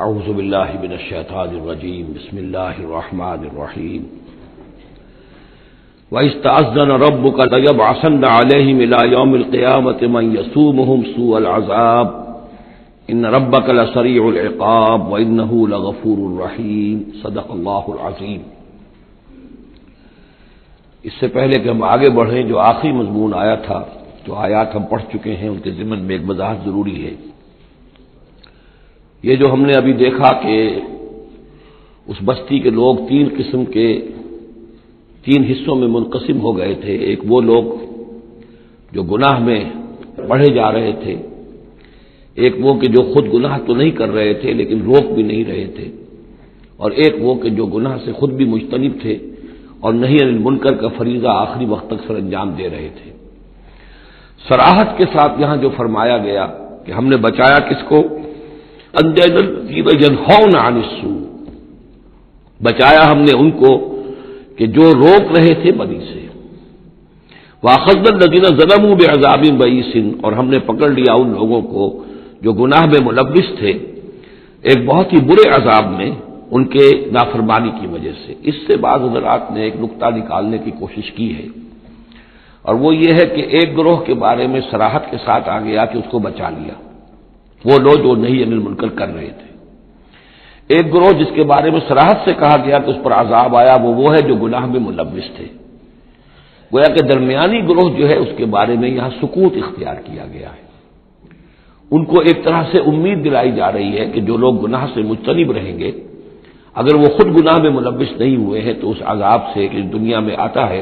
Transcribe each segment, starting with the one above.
اعوذ باللہ من الشیطان الرجیم بسم اللہ الرحمن الرحیم وَإِذْ تَأَذَّنَ رَبُّكَ لَيَبْعَثَنَّ عَلَيْهِمْ إِلَى يَوْمِ الْقِيَامَةِ مَنْ يَسُومُهُمْ سُوءَ الْعَذَابِ إِنَّ رَبَّكَ لَسَرِيعُ الْعِقَابِ وَإِنَّهُ لَغَفُورٌ رَحِيمٌ صدق اللہ العظیم۔ اس سے پہلے کہ ہم آگے بڑھیں، جو آخری مضمون آیا تھا، جو آیات ہم پڑھ چکے ہیں، ان کے ضمن میں ایک وضاحت ضروری ہے۔ یہ جو ہم نے ابھی دیکھا کہ اس بستی کے لوگ تین قسم کے تین حصوں میں منقسم ہو گئے تھے۔ ایک وہ لوگ جو گناہ میں بڑھے جا رہے تھے، ایک وہ کہ جو خود گناہ تو نہیں کر رہے تھے لیکن روک بھی نہیں رہے تھے، اور ایک وہ کہ جو گناہ سے خود بھی مجتنب تھے اور نہی عن المنکر کا فریضہ آخری وقت تک سر انجام دے رہے تھے۔ صراحت کے ساتھ یہاں جو فرمایا گیا کہ ہم نے بچایا کس کو؟ انجینا الذین ینہون عن السوء، بچایا ہم نے ان کو کہ جو روک رہے تھے بدی سے۔ وَأَخَذْنَا الَّذِينَ ظَلَمُوا بِعَذَابٍ بَئِيسٍ، اور ہم نے پکڑ لیا ان لوگوں کو جو گناہ میں ملوث تھے ایک بہت ہی برے عذاب میں ان کے نافرمانی کی وجہ سے۔ اس سے بعض حضرات نے ایک نقطہ نکالنے کی کوشش کی ہے، اور وہ یہ ہے کہ ایک گروہ کے بارے میں صراحت کے ساتھ آ گیا کہ اس کو بچا لیا، وہ لوگ جو نہی عن المنکر کر رہے تھے۔ ایک گروہ جس کے بارے میں صراحت سے کہا گیا کہ اس پر عذاب آیا، وہ ہے جو گناہ میں ملوث تھے۔ گویا کہ درمیانی گروہ جو ہے اس کے بارے میں یہاں سکوت اختیار کیا گیا ہے۔ ان کو ایک طرح سے امید دلائی جا رہی ہے کہ جو لوگ گناہ سے مجتنب رہیں گے، اگر وہ خود گناہ میں ملوث نہیں ہوئے ہیں تو اس عذاب سے کہ دنیا میں آتا ہے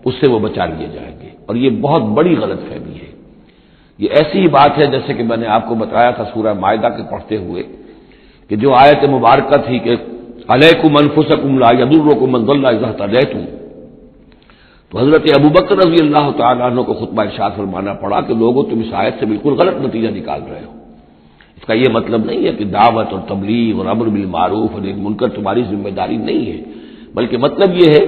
اس سے وہ بچا لیے جائیں گے، اور یہ بہت بڑی غلط فہمی ہے۔ یہ ایسی ہی بات ہے جیسے کہ میں نے آپ کو بتایا تھا سورہ مائدہ کے پڑھتے ہوئے کہ جو آیت مبارکہ تھی کہ علیکم انفسکم لا یضرکم من ضل اذا اهتدیتم، تو حضرت ابوبکر رضی اللہ تعالیٰ عنہ کو خطبہ ارشاد فرمانا پڑا کہ لوگوں تم اس آیت سے بالکل غلط نتیجہ نکال رہے ہو۔ اس کا یہ مطلب نہیں ہے کہ دعوت اور تبلیغ اور امر بالمعروف اور نہی عن المنکر تمہاری ذمہ داری نہیں ہے، بلکہ مطلب یہ ہے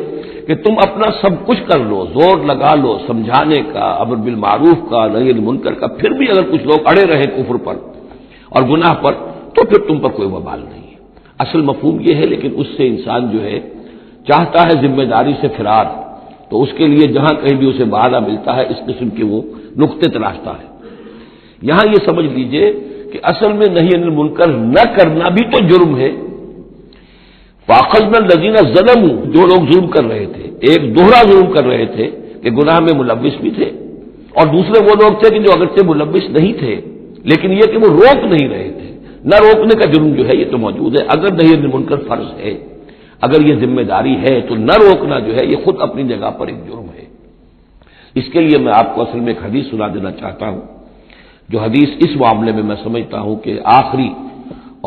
کہ تم اپنا سب کچھ کر لو، زور لگا لو سمجھانے کا، امر بالمعروف کا، نہی عن المنکر کا، پھر بھی اگر کچھ لوگ اڑے رہے کفر پر اور گناہ پر تو پھر تم پر کوئی وبال نہیں ہے۔ اصل مفہوم یہ ہے، لیکن اس سے انسان جو ہے چاہتا ہے ذمہ داری سے فرار، تو اس کے لیے جہاں کہیں بھی اسے بہانہ ملتا ہے اس قسم کے وہ نقطے تلاشتا ہے۔ یہاں یہ سمجھ لیجئے کہ اصل میں نہی عن المنکر نہ کرنا بھی تو جرم ہے۔ فَأَخَذْنَا الَّذِينَ ظَلَمُوا، جو لوگ ظلم کر رہے تھے، ایک دوہرا ظلم کر رہے تھے کہ گناہ میں ملوث بھی تھے، اور دوسرے وہ لوگ تھے کہ جو اگرچہ ملوث نہیں تھے لیکن یہ کہ وہ روک نہیں رہے تھے۔ نہ روکنے کا جرم جو ہے یہ تو موجود ہے۔ اگر نہی عن المنکر فرض ہے، اگر یہ ذمہ داری ہے، تو نہ روکنا جو ہے یہ خود اپنی جگہ پر ایک جرم ہے۔ اس کے لیے میں آپ کو اصل میں ایک حدیث سنا دینا چاہتا ہوں، جو حدیث اس معاملے میں سمجھتا ہوں کہ آخری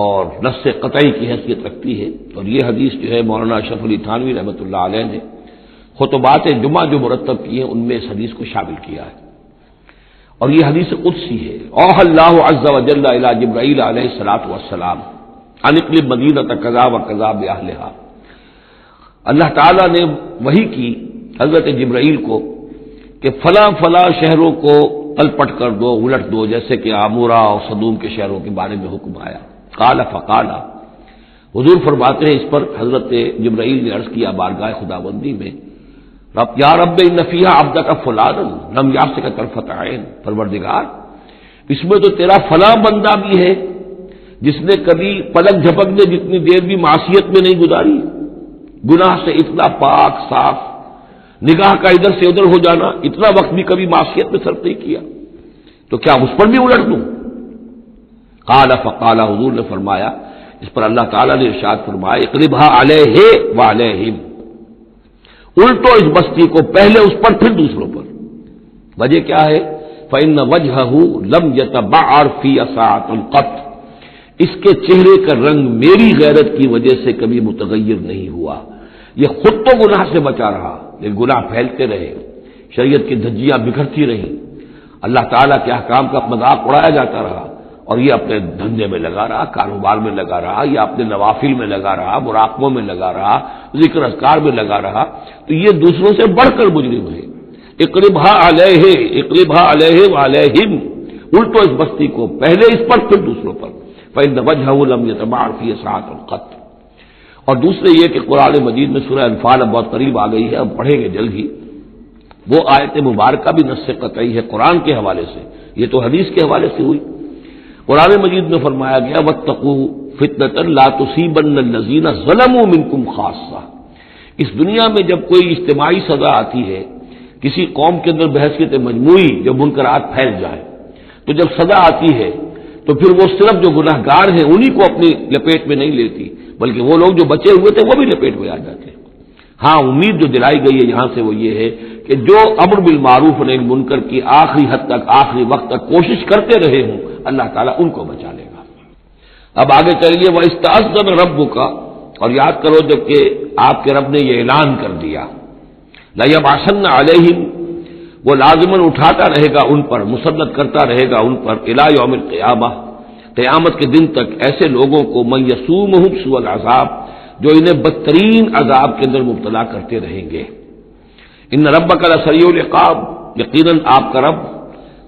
اور نص قطعی کی حیثیت رکھتی ہے، اور یہ حدیث جو ہے مولانا اشرف علی تھانوی رحمۃ اللہ علیہ نے خطبات جمعہ جو مرتب کیے ہیں ان میں اس حدیث کو شامل کیا ہے، اور یہ حدیث قدسی ہے۔ اوحى اللہ عز وجل الی جبرائیل علیہ الصلوۃ والسلام ان اقلب مدینہ کذا وکذا باہلھا، اللہ تعالیٰ نے وحی کی حضرت جبرائیل کو کہ فلاں فلاں شہروں کو تلپٹ کر دو، الٹ دو، جیسے کہ عمورہ اور صدوم کے شہروں کے بارے میں حکم آیا۔ قال فقال، حضور فرماتے ہیں اس پر حضرت جبرائیل نے عرض کیا بارگاہ خداوندی میں، رب یا رب ان فیھا عبدک فلانا لم یمسک طرفۃ عین، پروردگار اس میں تو تیرا فلاں بندہ بھی ہے جس نے کبھی پلک جھپکنے جتنی دیر بھی معصیت میں نہیں گزاری، گناہ سے اتنا پاک صاف، نگاہ کا ادھر سے ادھر ہو جانا، اتنا وقت بھی کبھی معصیت میں صرف نہیں کیا، تو کیا اس پر بھی الٹ دوں؟ قال فقال، حضور نے فرمایا اس پر اللہ تعالیٰ نے ارشاد فرمایا اقلبھا علیہ وعلیہم، الٹو اس بستی کو، پہلے اس پر پھر دوسروں پر۔ وجہ کیا ہے؟ فإن وجہہ لم یتبعر فی ساعۃ قط، اس کے چہرے کا رنگ میری غیرت کی وجہ سے کبھی متغیر نہیں ہوا۔ یہ خود تو گناہ سے بچا رہا لیکن گناہ پھیلتے رہے، شریعت کی دھجیاں بکھرتی رہیں، اللہ تعالیٰ کے احکام کا مذاق اڑایا جاتا رہا، اور یہ اپنے دھندے میں لگا رہا، کاروبار میں لگا رہا، یا اپنے نوافل میں لگا رہا، مراقبوں میں لگا رہا، ذکر اذکار میں لگا رہا، تو یہ دوسروں سے بڑھ کر مجرم ہے۔ اقلبھا علیہ وعلیہم، الٹو اس بستی کو، پہلے اس پر پھر دوسروں پر۔ فإن وجهه لم يتبع فيه ساعة قط۔ اور دوسرے یہ کہ قرآن مجید میں سورہ انفال اب بہت قریب آ گئی ہے، اب پڑھیں گے جلد ہی، وہ آیت مبارکہ بھی نص قطعی ہے قرآن کے حوالے سے، یہ تو حدیث کے حوالے سے ہوئی۔ قرآن مجید میں فرمایا گیا واتقوا فتنة لا تصيبن الذين ظلموا منكم خاصة۔ اس دنیا میں جب کوئی اجتماعی سزا آتی ہے، کسی قوم کے اندر بحثیت مجموعی جب منکرات پھیل جائے، تو جب سزا آتی ہے تو پھر وہ صرف جو گناہ گار ہیں انہی کو اپنی لپیٹ میں نہیں لیتی، بلکہ وہ لوگ جو بچے ہوئے تھے وہ بھی لپیٹ میں آ جاتے ہیں۔ ہاں، امید جو دلائی گئی ہے یہاں سے وہ یہ ہے کہ جو امر بالمعروف و نہی عن المنکر کی آخری حد تک، آخری وقت تک کوشش کرتے رہے ہوں، اللہ تعالیٰ ان کو بچا لے گا۔ اب آگے چلیے وَإِسْتَأْذَنَ رَبُّكَ، اور یاد کرو جب کہ آپ کے رب نے یہ اعلان کر دیا لَيَبْعَثَنَّ عَلَيْهِمْ، وہ لازماً اٹھاتا رہے گا ان پر، مسلط کرتا رہے گا ان پر إِلَى يَوْمِ الْقِيَامَةِ، قیامت کے دن تک ایسے لوگوں کو مَن يَسُومُهُمْ سُوءَ الْعَذَابِ، جو انہیں بدترین عذاب کے اندر مبتلا کرتے رہیں گے۔ ان ربک لسریع العقاب، یقیناً آپ کا رب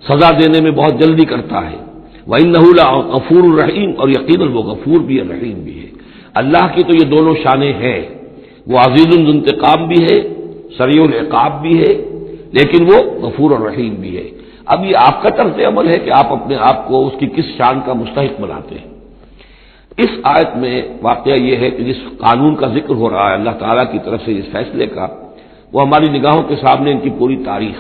سزا دینے میں بہت جلدی کرتا ہے۔ وانہ لغفور الرحیم، اور یقیناً وہ غفور بھی ہے رحیم بھی ہے۔ اللہ کی تو یہ دونوں شانیں ہیں، وہ عزیز ذو انتقام بھی ہے، سریع العقاب بھی ہے، لیکن وہ غفور الرحیم بھی ہے۔ اب یہ آپ کا طرز عمل ہے کہ آپ اپنے آپ کو اس کی کس شان کا مستحق بناتے ہیں۔ اس آیت میں واقعہ یہ ہے کہ جس قانون کا ذکر ہو رہا ہے اللہ تعالیٰ کی طرف سے اس فیصلے کا، وہ ہماری نگاہوں کے سامنے ان کی پوری تاریخ،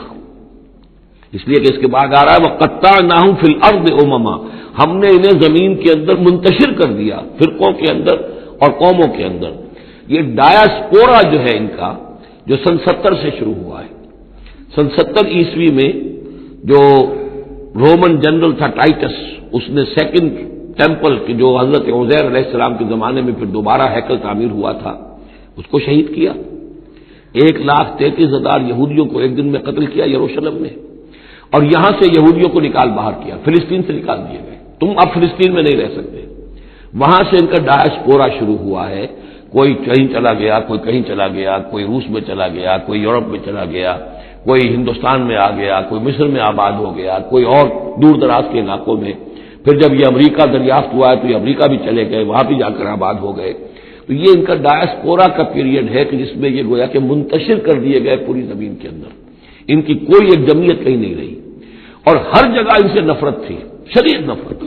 اس لیے کہ اس کے بعد آ رہا ہے وَقَطَّعْنَاهُمْ فِي الْأَرْضِ أُمَمًا، ہم نے انہیں زمین کے اندر منتشر کر دیا، فرقوں کے اندر اور قوموں کے اندر۔ یہ ڈایاسپورا جو ہے ان کا، جو سن 70 سے شروع ہوا ہے۔ سن 70 عیسوی میں جو رومن جنرل تھا ٹائٹس، اس نے سیکنڈ ٹیمپل کی جو حضرت عزیر علیہ السلام کے زمانے میں پھر دوبارہ ہیکل تعمیر ہوا تھا، اس کو شہید کیا۔ 1,33,000 یہودیوں کو ایک دن میں قتل کیا یروشلم میں، اور یہاں سے یہودیوں کو نکال باہر کیا، فلسطین سے نکال دیے گئے، تم اب فلسطین میں نہیں رہ سکتے۔ وہاں سے ان کا ڈایاسپورا شروع ہوا ہے، کوئی کہیں چلا گیا، کوئی کہیں چلا گیا، کوئی روس میں چلا گیا، کوئی یورپ میں چلا گیا، کوئی ہندوستان میں آ گیا، کوئی مصر میں آباد ہو گیا، کوئی اور دور دراز کے علاقوں میں۔ پھر جب یہ امریکہ دریافت ہوا ہے تو یہ امریکہ بھی چلے گئے، وہاں بھی جا کر آباد ہو گئے۔ تو یہ ان کا ڈایاسپورا کا پیریڈ ہے کہ جس میں یہ گویا کہ منتشر کر دیے گئے پوری زمین کے اندر، ان کی کوئی ایک جمعیت کہیں نہیں رہی، اور ہر جگہ ان سے نفرت تھی، شدید نفرت۔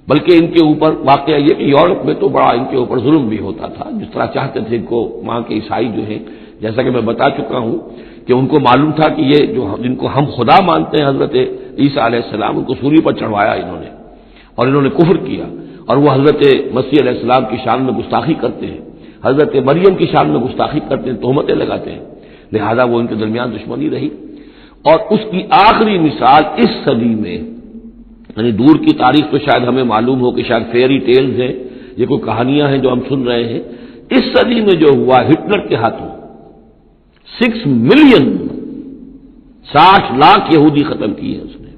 بلکہ ان کے اوپر واقعہ یہ کہ یورپ میں تو بڑا ان کے اوپر ظلم بھی ہوتا تھا، جس طرح چاہتے تھے ان کو وہاں کے عیسائی جو ہیں، جیسا کہ میں بتا چکا ہوں کہ ان کو معلوم تھا کہ یہ جو جن کو ہم خدا مانتے ہیں حضرت عیسیٰ علیہ السلام، ان کو سولی پر چڑھوایا انہوں نے، اور انہوں نے کفر کیا، اور وہ حضرت مسیح علیہ السلام کی شان میں گستاخی کرتے ہیں، حضرت مریم کی شان میں گستاخی کرتے ہیں، تہمتیں لگاتے ہیں، لہذا وہ ان کے درمیان دشمنی رہی۔ اور اس کی آخری مثال اس صدی میں، یعنی دور کی تاریخ تو شاید ہمیں معلوم ہو کہ شاید فیری ٹیلز ہیں، یہ کوئی کہانیاں ہیں جو ہم سن رہے ہیں، اس صدی میں جو ہوا ہٹلر کے ہاتھوں 6 ملین 60 لاکھ یہودی ختم کیے اس نے۔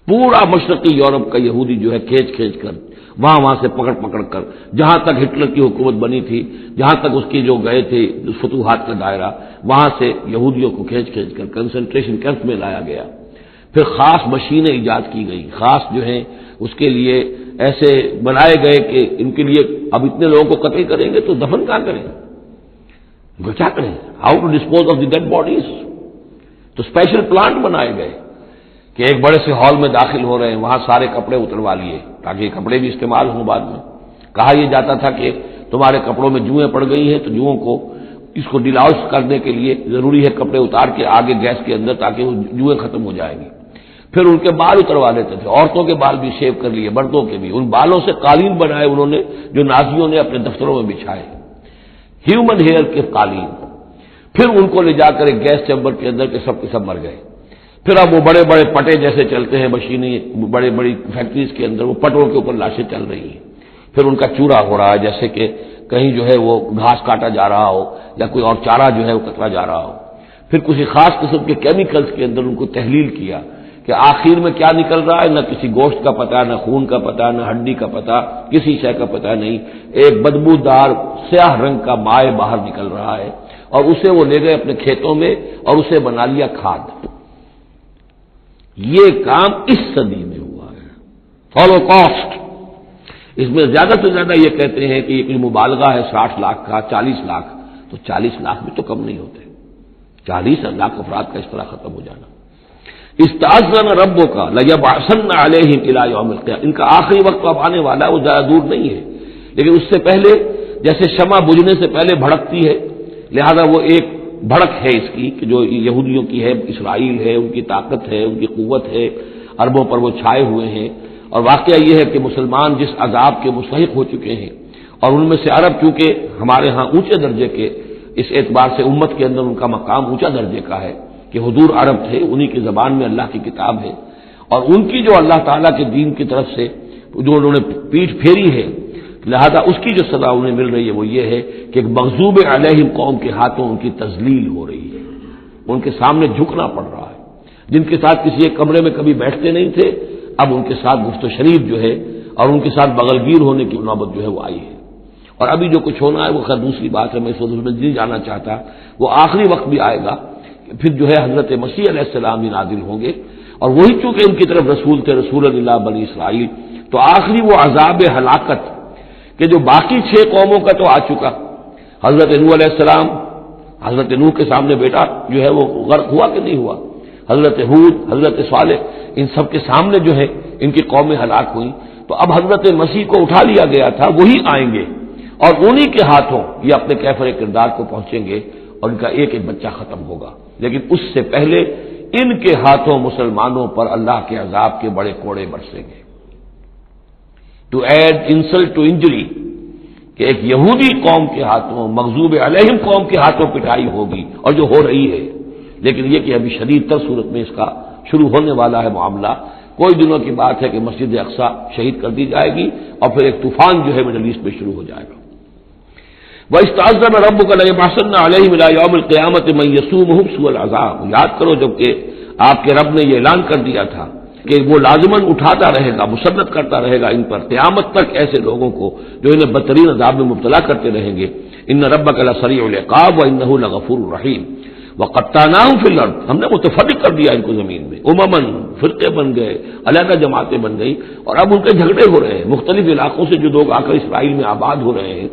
پورا مشرقی یورپ کا یہودی جو ہے کھینچ کھینچ کر وہاں سے پکڑ پکڑ کر، جہاں تک ہٹلر کی حکومت بنی تھی، جہاں تک اس کی جو گئے تھے فتوحات کا دائرہ، وہاں سے یہودیوں کو کھینچ کھینچ کر کنسنٹریشن کیمپ میں لایا گیا۔ پھر خاص مشینیں ایجاد کی گئی، خاص جو ہیں اس کے لیے ایسے بنائے گئے کہ ان کے لیے اب اتنے لوگوں کو قتل کریں گے تو دفن کہاں کریں، کیا کریں، how to dispose of the dead bodies. تو اسپیشل پلانٹ بنائے گئے کہ ایک بڑے سے ہال میں داخل ہو رہے ہیں، وہاں سارے کپڑے اتروا لیے تاکہ یہ کپڑے بھی استعمال ہوں بعد میں۔ کہا یہ جاتا تھا کہ تمہارے کپڑوں میں جوئیں پڑ گئی ہیں تو جوؤں کو اس کو ڈیلاؤس کرنے کے لیے ضروری ہے کپڑے اتار کے آگے گیس کے اندر تاکہ وہ جوئیں ختم ہو جائیں گی۔ پھر ان کے بال اتروا دیتے تھے، عورتوں کے بال بھی شیو کر لیے، مردوں کے بھی، ان بالوں سے قالین بنائے انہوں نے جو نازیوں نے اپنے دفتروں میں بچھائے، ہیومن ہیئر کے قالین۔ پھر ان کو لے جا کر ایک گیس چیمبر کے اندر کے سب مر گئے۔ پھر اب وہ بڑے بڑے پٹے جیسے چلتے ہیں مشینیں، بڑے بڑی فیکٹریز کے اندر وہ پٹوں کے اوپر لاشیں چل رہی ہیں، پھر ان کا چورا ہو رہا ہے، جیسے کہ کہیں جو ہے وہ گھاس کاٹا جا رہا ہو یا کوئی اور چارہ جو ہے وہ کترا جا رہا ہو۔ پھر کسی خاص قسم کے کیمیکلز کے اندر ان کو تحلیل کیا کہ آخر میں کیا نکل رہا ہے، نہ کسی گوشت کا پتہ، نہ خون کا پتہ، نہ ہڈی کا پتہ، کسی شے کا پتہ نہیں، ایک بدبودار سیاہ رنگ کا مائع باہر نکل رہا ہے، اور اسے وہ لے گئے اپنے کھیتوں میں اور اسے بنا لیا کھاد۔ یہ کام اس صدی میں ہوا ہے، ہولوکاسٹ، اس میں زیادہ سے زیادہ یہ کہتے ہیں کہ یہ کوئی مبالغہ ہے 60 لاکھ کا، 40 لاکھ، تو 40 لاکھ بھی تو کم نہیں ہوتے، 40 لاکھ افراد کا اس طرح ختم ہو جانا۔ استأذن ربک لیبعثن علیہم الی یوم القیامہ، ان کا آخری وقت اب آنے والا ہے، وہ زیادہ دور نہیں ہے، لیکن اس سے پہلے جیسے شمع بجھنے سے پہلے بھڑکتی ہے، لہذا وہ ایک بھڑک ہے اس کی کہ جو یہودیوں کی ہے، اسرائیل ہے، ان کی طاقت ہے، ان کی قوت ہے، عربوں پر وہ چھائے ہوئے ہیں، اور واقعہ یہ ہے کہ مسلمان جس عذاب کے مستحق ہو چکے ہیں، اور ان میں سے عرب چونکہ ہمارے ہاں اونچے درجے کے، اس اعتبار سے امت کے اندر ان کا مقام اونچا درجے کا ہے کہ حضور عرب تھے، انہی کی زبان میں اللہ کی کتاب ہے، اور ان کی جو اللہ تعالیٰ کے دین کی طرف سے جو انہوں نے پیٹھ پھیری ہے، لہذا اس کی جو سزا انہیں مل رہی ہے وہ یہ ہے کہ ایک مغضوب علیہم قوم کے ہاتھوں ان کی تذلیل ہو رہی ہے، ان کے سامنے جھکنا پڑ رہا ہے، جن کے ساتھ کسی ایک کمرے میں کبھی بیٹھتے نہیں تھے، اب ان کے ساتھ گفت و شریف جو ہے اور ان کے ساتھ بغل گیر ہونے کی نوبت جو ہے وہ آئی ہے۔ اور ابھی جو کچھ ہونا ہے وہ خیر دوسری بات ہے، میں اس میں نہیں جانا چاہتا، وہ آخری وقت بھی آئے گا، پھر جو ہے حضرت مسیح علیہ السلام بھی نازل ہوں گے، اور وہی چونکہ ان کی طرف رسول تھے، رسول اللہ بنی اسرائیل، تو آخری وہ عذاب ہلاکت کہ جو باقی 6 قوموں کا تو آ چکا، حضرت نوح علیہ السلام، حضرت نوح کے سامنے بیٹا جو ہے وہ غرق ہوا کہ نہیں ہوا، حضرت ہود، حضرت صالح، ان سب کے سامنے جو ہے ان کی قومیں ہلاک ہوئیں، تو اب حضرت مسیح کو اٹھا لیا گیا تھا، وہی آئیں گے اور انہی کے ہاتھوں یہ اپنے کیفر کردار کو پہنچیں گے اور ان کا ایک ایک بچہ ختم ہوگا، لیکن اس سے پہلے ان کے ہاتھوں مسلمانوں پر اللہ کے عذاب کے بڑے کوڑے برسیں گے۔ To add insult to injury, کہ ایک یہودی قوم کے ہاتھوں، مغضوب علیہم قوم کے ہاتھوں پٹائی ہوگی، اور جو ہو رہی ہے، لیکن یہ کہ ابھی شدید تر صورت میں اس کا شروع ہونے والا ہے معاملہ، کوئی دنوں کی بات ہے کہ مسجد اقصی شہید کر دی جائے گی، اور پھر ایک طوفان جو ہے مڈل ایسٹ میں شروع ہو جائے گا۔ وَإِسْتَأْذَنَ رَبُّكَ لَيَبْعَثَنَّ عَلَيْهِمْ إِلَىٰ يَوْمِ الْقِيَامَةِ مَن يَسُومُهُمْ سُوءَ الْعَذَابِ، یاد کرو جبکہ آپ کے رب نے یہ اعلان کر دیا تھا کہ وہ لازماً اٹھاتا رہے گا، مسلط کرتا رہے گا ان پر قیامت تک ایسے لوگوں کو جو انہیں بدترین عذاب میں مبتلا کرتے رہیں گے۔ ان ربک لسریع العقاب وانہ لغفور رحیم وقطعناہم فی الارض، ہم نے متفرق کر دیا ان کو زمین میں، امماً، فرقے بن گئے، علیحدہ جماعتیں بن گئی، اور اب ان کے جھگڑے ہو رہے ہیں، مختلف علاقوں سے جو لوگ آ کر اسرائیل میں آباد ہو رہے ہیں۔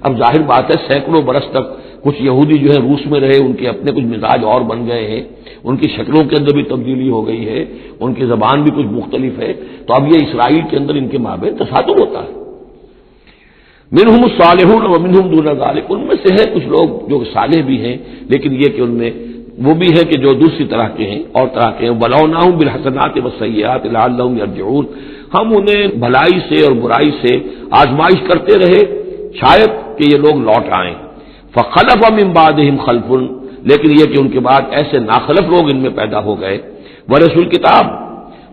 اب ظاہر بات ہے سینکڑوں برس تک کچھ یہودی جو ہے روس میں رہے، ان کے اپنے کچھ مزاج اور بن گئے ہیں، ان کی شکلوں کے اندر بھی تبدیلی ہو گئی ہے، ان کی زبان بھی کچھ مختلف ہے، تو اب یہ اسرائیل کے اندر ان کے مابین تصادم ہوتا ہے۔ منہم الصالحون ومنہم دون ذلک، ان میں سے ہے کچھ لوگ جو صالح بھی ہیں، لیکن یہ کہ ان میں وہ بھی ہے کہ جو دوسری طرح کے ہیں اور طرح کے ہیں۔ بلوناہم بالحسنات والسیئات لعلہم یرجعون، ہم انہیں بھلائی سے اور برائی سے آزمائش کرتے رہے شاید کہ یہ لوگ لوٹ آئیں۔ فخلف من بعدہم خلف، لیکن یہ کہ ان کے بعد ایسے ناخلف لوگ ان میں پیدا ہو گئے، ورثوا الکتاب،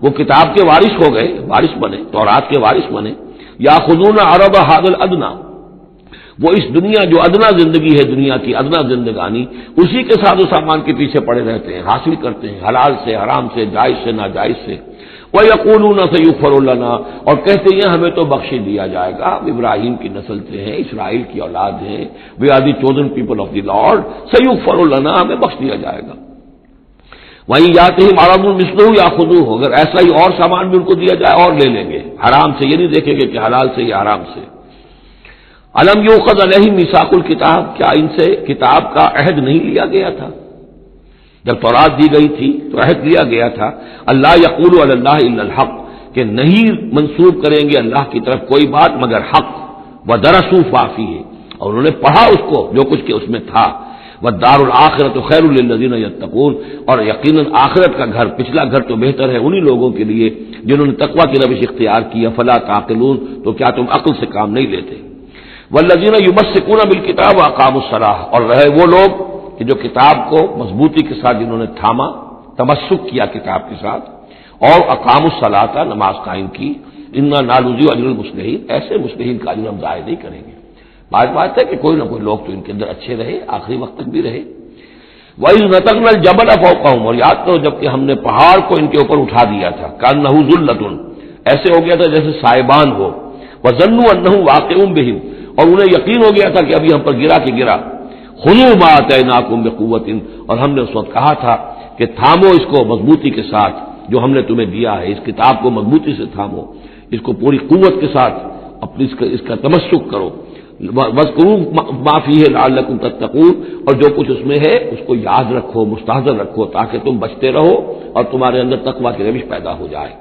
وہ کتاب کے وارث ہو گئے، وارث بنے، تورات کے وارث بنے۔ یاخذون عرض ھذا الادنی، وہ اس دنیا جو ادنا زندگی ہے، دنیا کی ادنا زندگانی، اسی کے ساز و سامان کے پیچھے پڑے رہتے ہیں، حاصل کرتے ہیں حلال سے، حرام سے، جائز سے، ناجائز سے۔ وَيَقُولُونَ سَيُغْفَرُ لَنَا، اور کہتے ہیں ہمیں تو بخش دیا جائے گا، ابراہیم کی نسل سے ہیں، اسرائیل کی اولاد ہیں، we are the chosen people of the Lord, سَيُغْفَرُ لَنَا، ہمیں بخش دیا جائے گا۔ وہیں یاتہم عرض مثلہ یاخذوہ، اگر ایسا ہی اور سامان بھی ان کو دیا جائے اور لے لیں گے، حرام سے یہ نہیں دیکھیں گے کہ حلال سے یا حرام سے۔ الم یؤخذ علیہم میثاق الکتاب، کیا ان سے کتاب کا عہد نہیں لیا گیا تھا؟ جب تورات دی گئی تھی تو عہد لیا گیا تھا، اللہ یقول علی اللہ الا الحق، کہ نہیں منسوب کریں گے اللہ کی طرف کوئی بات مگر حق، ودرسوا فا فیہ، اور انہوں نے پڑھا اس کو جو کچھ کہ اس میں تھا، والدار الآخرۃ خیر للذین یتقون، اور یقیناً آخرت کا گھر، پچھلا گھر تو بہتر ہے انہی لوگوں کے لیے جنہوں نے تقوی کی روش اختیار کی، فلا تعقلون، تو کیا تم عقل سے کام نہیں لیتے؟ والذین یمسکون بالکتاب واقاموا الصلاۃ، اور رہے وہ لوگ کہ جو کتاب کو مضبوطی کے ساتھ جنہوں نے تھاما، تمسک کیا کتاب کے ساتھ، اور اقاموا الصلاۃ، نماز قائم کی، انا لا نضیع اجر المصلحین، ایسے مصلحین کا اجر ہم ضائع نہیں کریں گے۔ بات ہے کہ کوئی نہ کوئی لوگ تو ان کے اندر اچھے رہے، آخری وقت تک بھی رہے۔ وَإِذْ نَتَقْنَا الْجَبَلَ فَوْقَهُمْ، اور یاد کرو جب کہ ہم نے پہاڑ کو ان کے اوپر اٹھا دیا تھا، كَأَنَّهُ ذُلَّةٌ، ایسے ہو گیا تھا جیسے سائبان ہو، وَظَنُّوا أَنَّهُ وَاقِعٌ بِهِمْ، اور انہیں یقین ہو گیا تھا کہ ابھی ہم پر گرا کہ گرا، خُذُوا مَا آتَيْنَاكُمْ بِقُوَّةٍ، اور ہم نے اس وقت کہا تھا کہ تھامو اس کو مضبوطی کے ساتھ جو ہم نے تمہیں دیا ہے، اس کتاب کو مضبوطی سے تھامو، اس کو پوری قوت کے ساتھ اپنی اس کا تمسک کرو، وَاذْكُرُوا مَا فِيهِ لَعَلَّكُمْ تَتَّقُونَ، اور جو کچھ اس میں ہے اس کو یاد رکھو، مستحضر رکھو، تاکہ تم بچتے رہو اور تمہارے اندر تقویٰ کی روش پیدا ہو جائے۔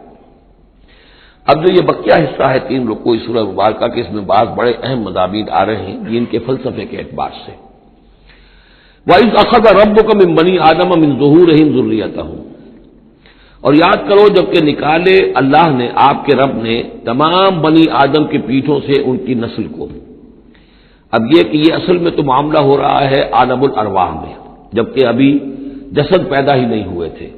اب جو یہ بقیہ حصہ ہے 3 رکوع اس سورہ مبارکہ کے، اس میں بعض بڑے اہم مضامین آ رہے ہیں دین کے فلسفے کے اعتبار سے۔ وَإِذْ أَخَذَ رَبُّكَ مِن بَنِي آدَمَ مِن ظُهُورِهِمْ ذُرِّيَّتَهُمْ، اور یاد کرو جب کہ نکالے اللہ نے، آپ کے رب نے، تمام بنی آدم کی پیٹھوں سے ان کی نسل کو۔ اب یہ کہ یہ اصل میں تو معاملہ ہو رہا ہے عالم الارواح میں، جبکہ ابھی جسد پیدا ہی نہیں ہوئے تھے،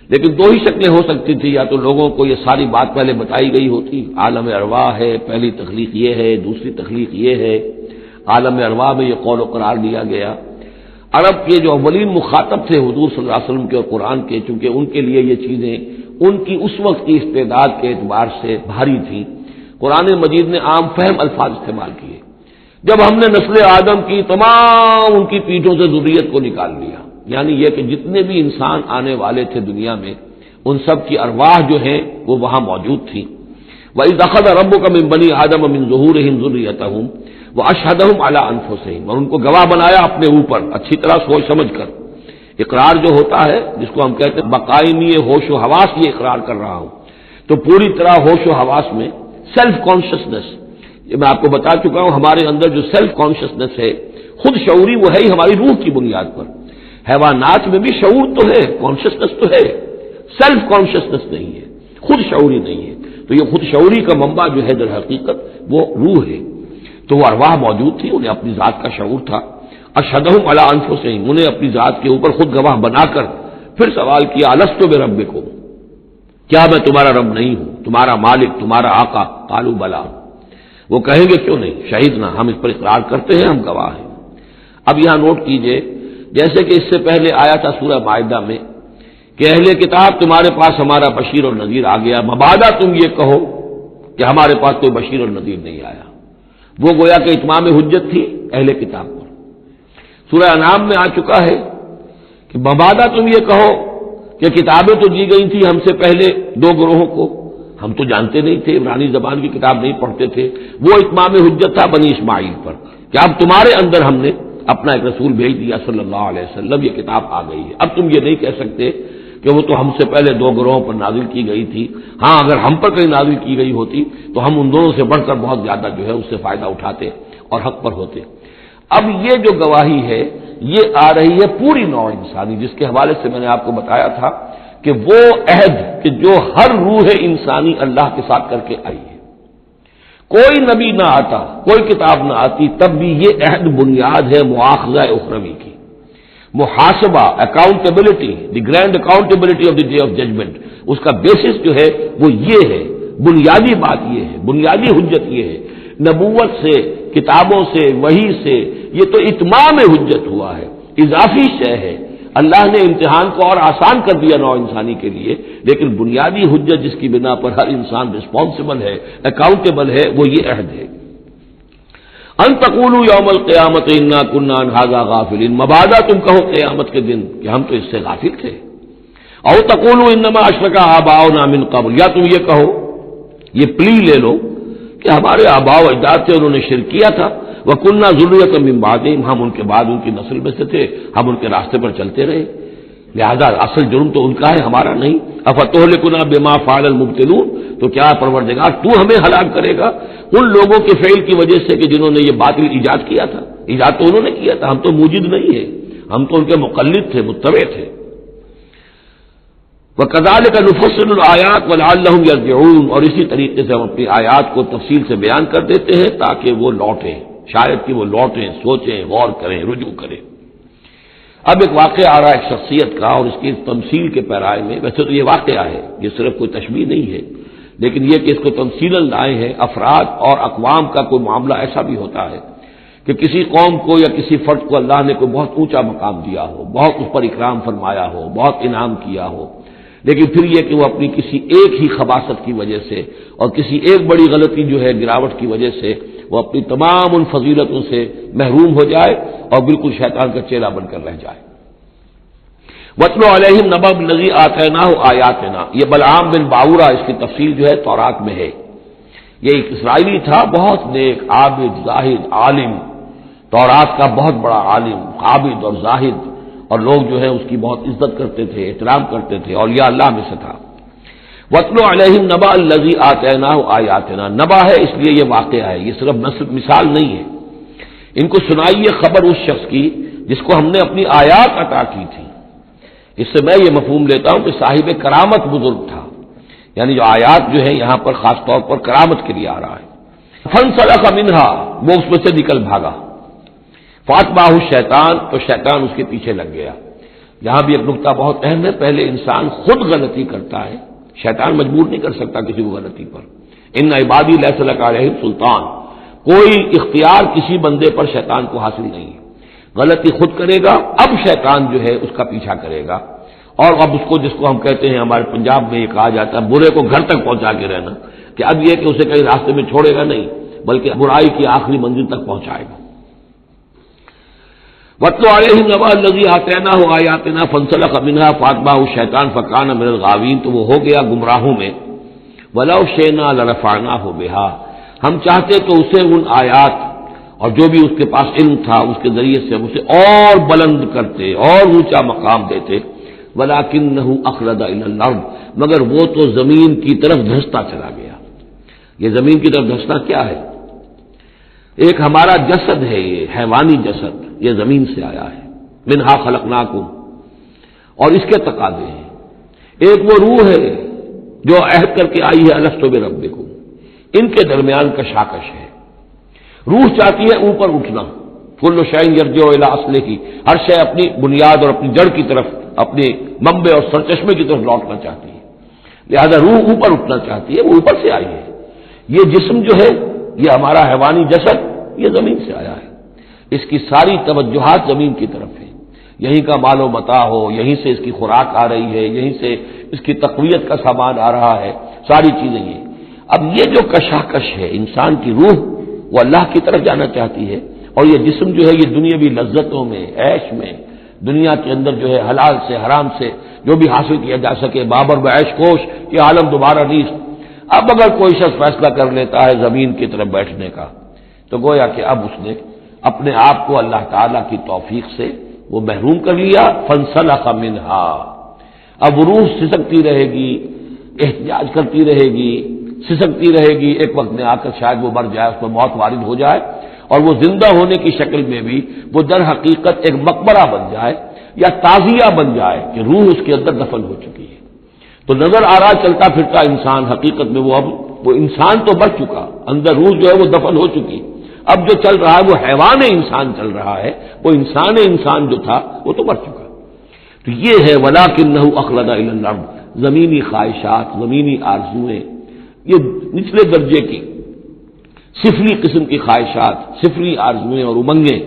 لیکن 2 ہی شکلیں ہو سکتی تھی، یا تو لوگوں کو یہ ساری بات پہلے بتائی گئی ہوتی، عالم ارواح ہے، پہلی تخلیق یہ ہے، دوسری تخلیق یہ ہے، عالم ارواح میں یہ قول و قرار لیا گیا۔ عرب کے جو اولین مخاطب تھے حضور صلی اللہ علیہ وسلم کے اور قرآن کے، چونکہ ان کے لیے یہ چیزیں ان کی اس وقت کی استعداد کے اعتبار سے بھاری تھیں، قرآن مجید نے عام فہم الفاظ استعمال کیے۔ جب ہم نے نسل آدم کی تمام ان کی پیٹھوں سے ذریت کو نکال لیا، یعنی یہ کہ جتنے بھی انسان آنے والے تھے دنیا میں، ان سب کی ارواح جو ہیں وہ وہاں موجود تھیں۔ وَإِذْ أَخَذَ رَبُّكَ مِن بَنِي آدَمَ مِن ظُهُورِهِمْ ذُرِّيَّتَهُمْ وَأَشْهَدَهُمْ عَلَىٰ أَنفُسِهِمْ، اور ان کو گواہ بنایا اپنے اوپر، اچھی طرح سوچ سمجھ کر۔ اقرار جو ہوتا ہے جس کو ہم کہتے ہیں بقائمی ہوش و حواس، یہ اقرار کر رہا ہوں، تو پوری طرح ہوش و حواس میں سیلف کانشسنس، یہ میں آپ کو بتا چکا ہوں، ہمارے اندر جو سیلف کانشسنس ہے، خود شعوری، وہ ہے ہی ہماری روح کی بنیاد پر۔ حیوانات میں بھی شعور تو ہے، کانشسنس تو ہے، سیلف کانشسنس نہیں ہے، خود شعوری نہیں ہے۔ تو یہ خود شعوری کا منبع جو ہے در حقیقت وہ روح ہے۔ تو وہ ارواح موجود تھی، انہیں اپنی ذات کا شعور تھا۔ اشہدہم علی انفسہم، انہیں اپنی ذات کے اوپر خود گواہ بنا کر پھر سوال کیا، الست بربکم، کیا میں تمہارا رب نہیں ہوں، تمہارا مالک، تمہارا آقا؟ قالوا بلا، وہ کہیں گے کیوں نہیں، شہیدنا، ہم اس پر اقرار کرتے ہیں، ہم گواہ ہیں۔ اب یہاں نوٹ کیجئے، جیسے کہ اس سے پہلے آیا تھا سورہ مائدہ میں کہ اہل کتاب تمہارے پاس ہمارا بشیر اور نذیر آ گیا، مبادا تم یہ کہو کہ ہمارے پاس کوئی بشیر اور نذیر نہیں آیا۔ وہ گویا کہ اتمام حجت تھی اہل کتاب پر۔ سورہ انعام میں آ چکا ہے کہ مبادا تم یہ کہو کہ کتابیں تو دی گئی تھی ہم سے پہلے 2 گروہوں کو، ہم تو جانتے نہیں تھے، عبرانی زبان کی کتاب نہیں پڑھتے تھے، وہ اتمام حجت تھا بنی اسماعیل پر کہ اب تمہارے اندر ہم نے اپنا ایک رسول بھیج دیا صلی اللہ علیہ وسلم، یہ کتاب آ گئی ہے۔ اب تم یہ نہیں کہہ سکتے کہ وہ تو ہم سے پہلے 2 گروہوں پر نازل کی گئی تھی، ہاں اگر ہم پر کہیں نازل کی گئی ہوتی تو ہم ان دونوں سے بڑھ کر بہت زیادہ جو ہے اس سے فائدہ اٹھاتے اور حق پر ہوتے۔ اب یہ جو گواہی ہے یہ آ رہی ہے پوری نوع انسانی، جس کے حوالے سے میں نے آپ کو بتایا تھا کہ وہ عہد کہ جو ہر روح انسانی اللہ کے ساتھ کر کے آئی ہے، کوئی نبی نہ آتا، کوئی کتاب نہ آتی، تب بھی یہ عہد بنیاد ہے مواخذہ اخروی کی، محاسبہ، accountability, the grand accountability of the day of judgement, اس کا بیسس جو ہے وہ یہ ہے، بنیادی بات یہ ہے، بنیادی حجت یہ ہے۔ نبوت سے، کتابوں سے، وحی سے، یہ تو اتمام حجت ہوا ہے، اضافی شے ہے۔ اللہ نے امتحان کو اور آسان کر دیا نوع انسانی کے لیے، لیکن بنیادی حجت جس کی بنا پر ہر انسان رسپانسبل ہے، اکاؤنٹیبل ہے، وہ یہ عہد ہے۔ ان تقولوا یوم القیامت انا کنا عن ھذا غافلین، مبادا تم کہو قیامت کے دن کہ ہم تو اس سے غافل تھے۔ او تقولوا انما اشرک آباؤنا من قبل، یا تم یہ کہو، یہ پلی لے لو کہ ہمارے آباء و اجداد سے انہوں نے شرک کیا تھا، وَكُنَّا ذُرِّيَّةً مِّن بَعْدِهِمْ، ہم ان کے بعد ان کی نسل میں سے تھے، ہم ان کے راستے پر چلتے رہے، لہذا اصل جرم تو ان کا ہے، ہمارا نہیں۔ أَفَتُهْلِكُنَا بِمَا فَعَلَ الْمُبْطِلُونَ، تو کیا پروردگار تو ہمیں ہلاک کرے گا ان لوگوں کے فعل کی وجہ سے کہ جنہوں نے یہ باطل ایجاد کیا تھا؟ ایجاد تو انہوں نے کیا تھا، ہم تو موجد نہیں ہیں، ہم تو ان کے مقلد تھے، متبع تھے۔ وَكَذَلِكَ نُفَصِّلُ الْآيَاتِ وَلَعَلَّهُمْ يَرْجِعُونَ، اور اسی طریقے سے ہم اپنی آیات کو تفصیل سے بیان کر دیتے ہیں تاکہ وہ لوٹیں، شاید کہ وہ لوٹیں، سوچیں، غور کریں، رجوع کریں۔ اب ایک واقعہ آ رہا ہے ایک شخصیت کا، اور اس کی تمثیل کے پیرائے میں، ویسے تو یہ واقعہ ہے، یہ صرف کوئی تشبیہ نہیں ہے، لیکن یہ کہ اس کو تمثیلاً لائے ہیں۔ افراد اور اقوام کا کوئی معاملہ ایسا بھی ہوتا ہے کہ کسی قوم کو یا کسی فرد کو اللہ نے کوئی بہت اونچا مقام دیا ہو، بہت اس پر اکرام فرمایا ہو، بہت انعام کیا ہو، لیکن پھر یہ کہ وہ اپنی کسی ایک ہی خباثت کی وجہ سے اور کسی ایک بڑی غلطی جو ہے گراوٹ کی وجہ سے وہ اپنی تمام ان فضیلتوں سے محروم ہو جائے اور بالکل شیطان کا چیلا بن کر رہ جائے۔ وَاتْلُ عَلَيْهِمْ نَبَأَ الَّذِي آتَيْنَاهُ آيَاتِنَا، یہ بلعام بن باورہ، اس کی تفصیل جو ہے تورات میں ہے یہ ایک اسرائیلی تھا، بہت نیک، عابد، زاہد، عالم، تورات کا بہت بڑا عالم، عابد اور زاہد، اور لوگ جو ہے اس کی بہت عزت کرتے تھے، احترام کرتے تھے، اور یہ اللہ میں سے تھا۔ وَاتْلُ عَلَيْهِمْ نَبَأَ الَّذِي آتَيْنَاهُ آيَاتِنَا، نبا ہے اس لیے یہ واقعہ ہے، یہ صرف مثال نہیں ہے۔ ان کو سنائیے خبر اس شخص کی جس کو ہم نے اپنی آیات عطا کی تھی۔ اس سے میں یہ مفہوم لیتا ہوں کہ صاحب کرامت بزرگ تھا، یعنی جو آیات جو ہے یہاں پر خاص طور پر کرامت کے لیے آ رہا ہے۔ فَانْسَلَخَ مِنْهَا، وہ اس میں سے نکل بھاگا، فَأَتْبَعَهُ الشَّيْطَانُ، تو شیطان اس کے پیچھے لگ گیا۔ یہاں بھی ایک نکتہ بہت اہم ہے، پہلے انسان خود غلطی کرتا ہے، شیطان مجبور نہیں کر سکتا کسی کو غلطی پر۔ ان عبادی لیس لک علیہم سلطان، کوئی اختیار کسی بندے پر شیطان کو حاصل نہیں ہے، غلطی خود کرے گا، اب شیطان جو ہے اس کا پیچھا کرے گا، اور اب اس کو، جس کو ہم کہتے ہیں ہمارے پنجاب میں یہ کہا جاتا ہے برے کو گھر تک پہنچا کے رہنا، کہ اب یہ کہ اسے کہیں راستے میں چھوڑے گا نہیں، بلکہ برائی کی آخری منزل تک پہنچائے گا۔ وَاتْلُ عَلَيْهِمْ نَبَأَ الَّذِي آتَيْنَاهُ آيَاتِنَا فَانْسَلَخَ مِنْهَا فَأَتْبَعَهُ الشَّيْطَانُ فَكَانَ مِنَ الْغَاوِينَ، تو وہ ہو گیا گمراہوں میں۔ وَلَوْ شِئْنَا لَرَفَعْنَاهُ بِهَا، ہم چاہتے تو اسے ان آیات اور جو بھی اس کے پاس علم تھا اس کے ذریعے سے ہم اسے اور بلند کرتے اور اونچا مقام دیتے، وَلَكِنَّهُ أَخْلَدَ إِلَى الْأَرْضِ، مگر وہ تو زمین کی طرف دھستا چلا گیا۔ یہ زمین کی طرف دھسنا کیا ہے؟ ایک ہمارا جسد ہے، یہ حیوانی جسد، یہ زمین سے آیا ہے، منہا خلقناکم، اور اس کے تقاضے ہیں۔ ایک وہ روح ہے جو عہد کر کے آئی ہے الست بربکم، ان کے درمیان کشاکش ہے۔ روح چاہتی ہے اوپر اٹھنا، کل شیء یرجع الی اصلہ، ہر شے اپنی بنیاد اور اپنی جڑ کی طرف، اپنے منبع اور سرچشمے کی طرف لوٹنا چاہتی ہے، لہذا روح اوپر اٹھنا چاہتی ہے، وہ اوپر سے آئی ہے۔ یہ جسم جو ہے، یہ ہمارا حیوانی جسد، یہ زمین سے آیا ہے، اس کی ساری توجہات زمین کی طرف ہے، یہیں کا مال و متاع ہو، یہیں سے اس کی خوراک آ رہی ہے، یہیں سے اس کی تقویت کا سامان آ رہا ہے، ساری چیزیں یہ۔ اب یہ جو کشاکش ہے، انسان کی روح وہ اللہ کی طرف جانا چاہتی ہے، اور یہ جسم جو ہے یہ دنیاوی لذتوں میں، عیش میں، دنیا کے اندر جو ہے حلال سے حرام سے جو بھی حاصل کیا جا سکے، بابر بعیش کوش، یہ عالم دوبارہ نیست۔ اب اگر کوئی شخص فیصلہ کر لیتا ہے زمین کی طرف بیٹھنے کا، تو گویا کہ اب اس نے اپنے آپ کو اللہ تعالی کی توفیق سے وہ محروم کر لیا۔ فانسلخ منہا، اب روح سسکتی رہے گی، احتجاج کرتی رہے گی، سسکتی رہے گی، ایک وقت میں آ کر شاید وہ مر جائے، اس پر موت وارد ہو جائے، اور وہ زندہ ہونے کی شکل میں بھی وہ در حقیقت ایک مقبرہ بن جائے یا تعزیہ بن جائے کہ روح اس کے اندر دفن ہو چکی ہے۔ تو نظر آ رہا چلتا پھرتا انسان، حقیقت میں وہ انسان تو مر چکا، اندر روح جو ہے وہ دفن ہو چکی، اب جو چل رہا ہے وہ حیوان انسان چل رہا ہے، وہ انسان جو تھا وہ تو مر چکا۔ تو یہ ہے وَلَكِنَّهُ أَخْلَدَ إِلَى الْأَرْضِ، زمینی خواہشات، زمینی آرزوئیں، یہ نچلے درجے کی صفری قسم کی خواہشات، صفری آرزوئیں اور امنگیں،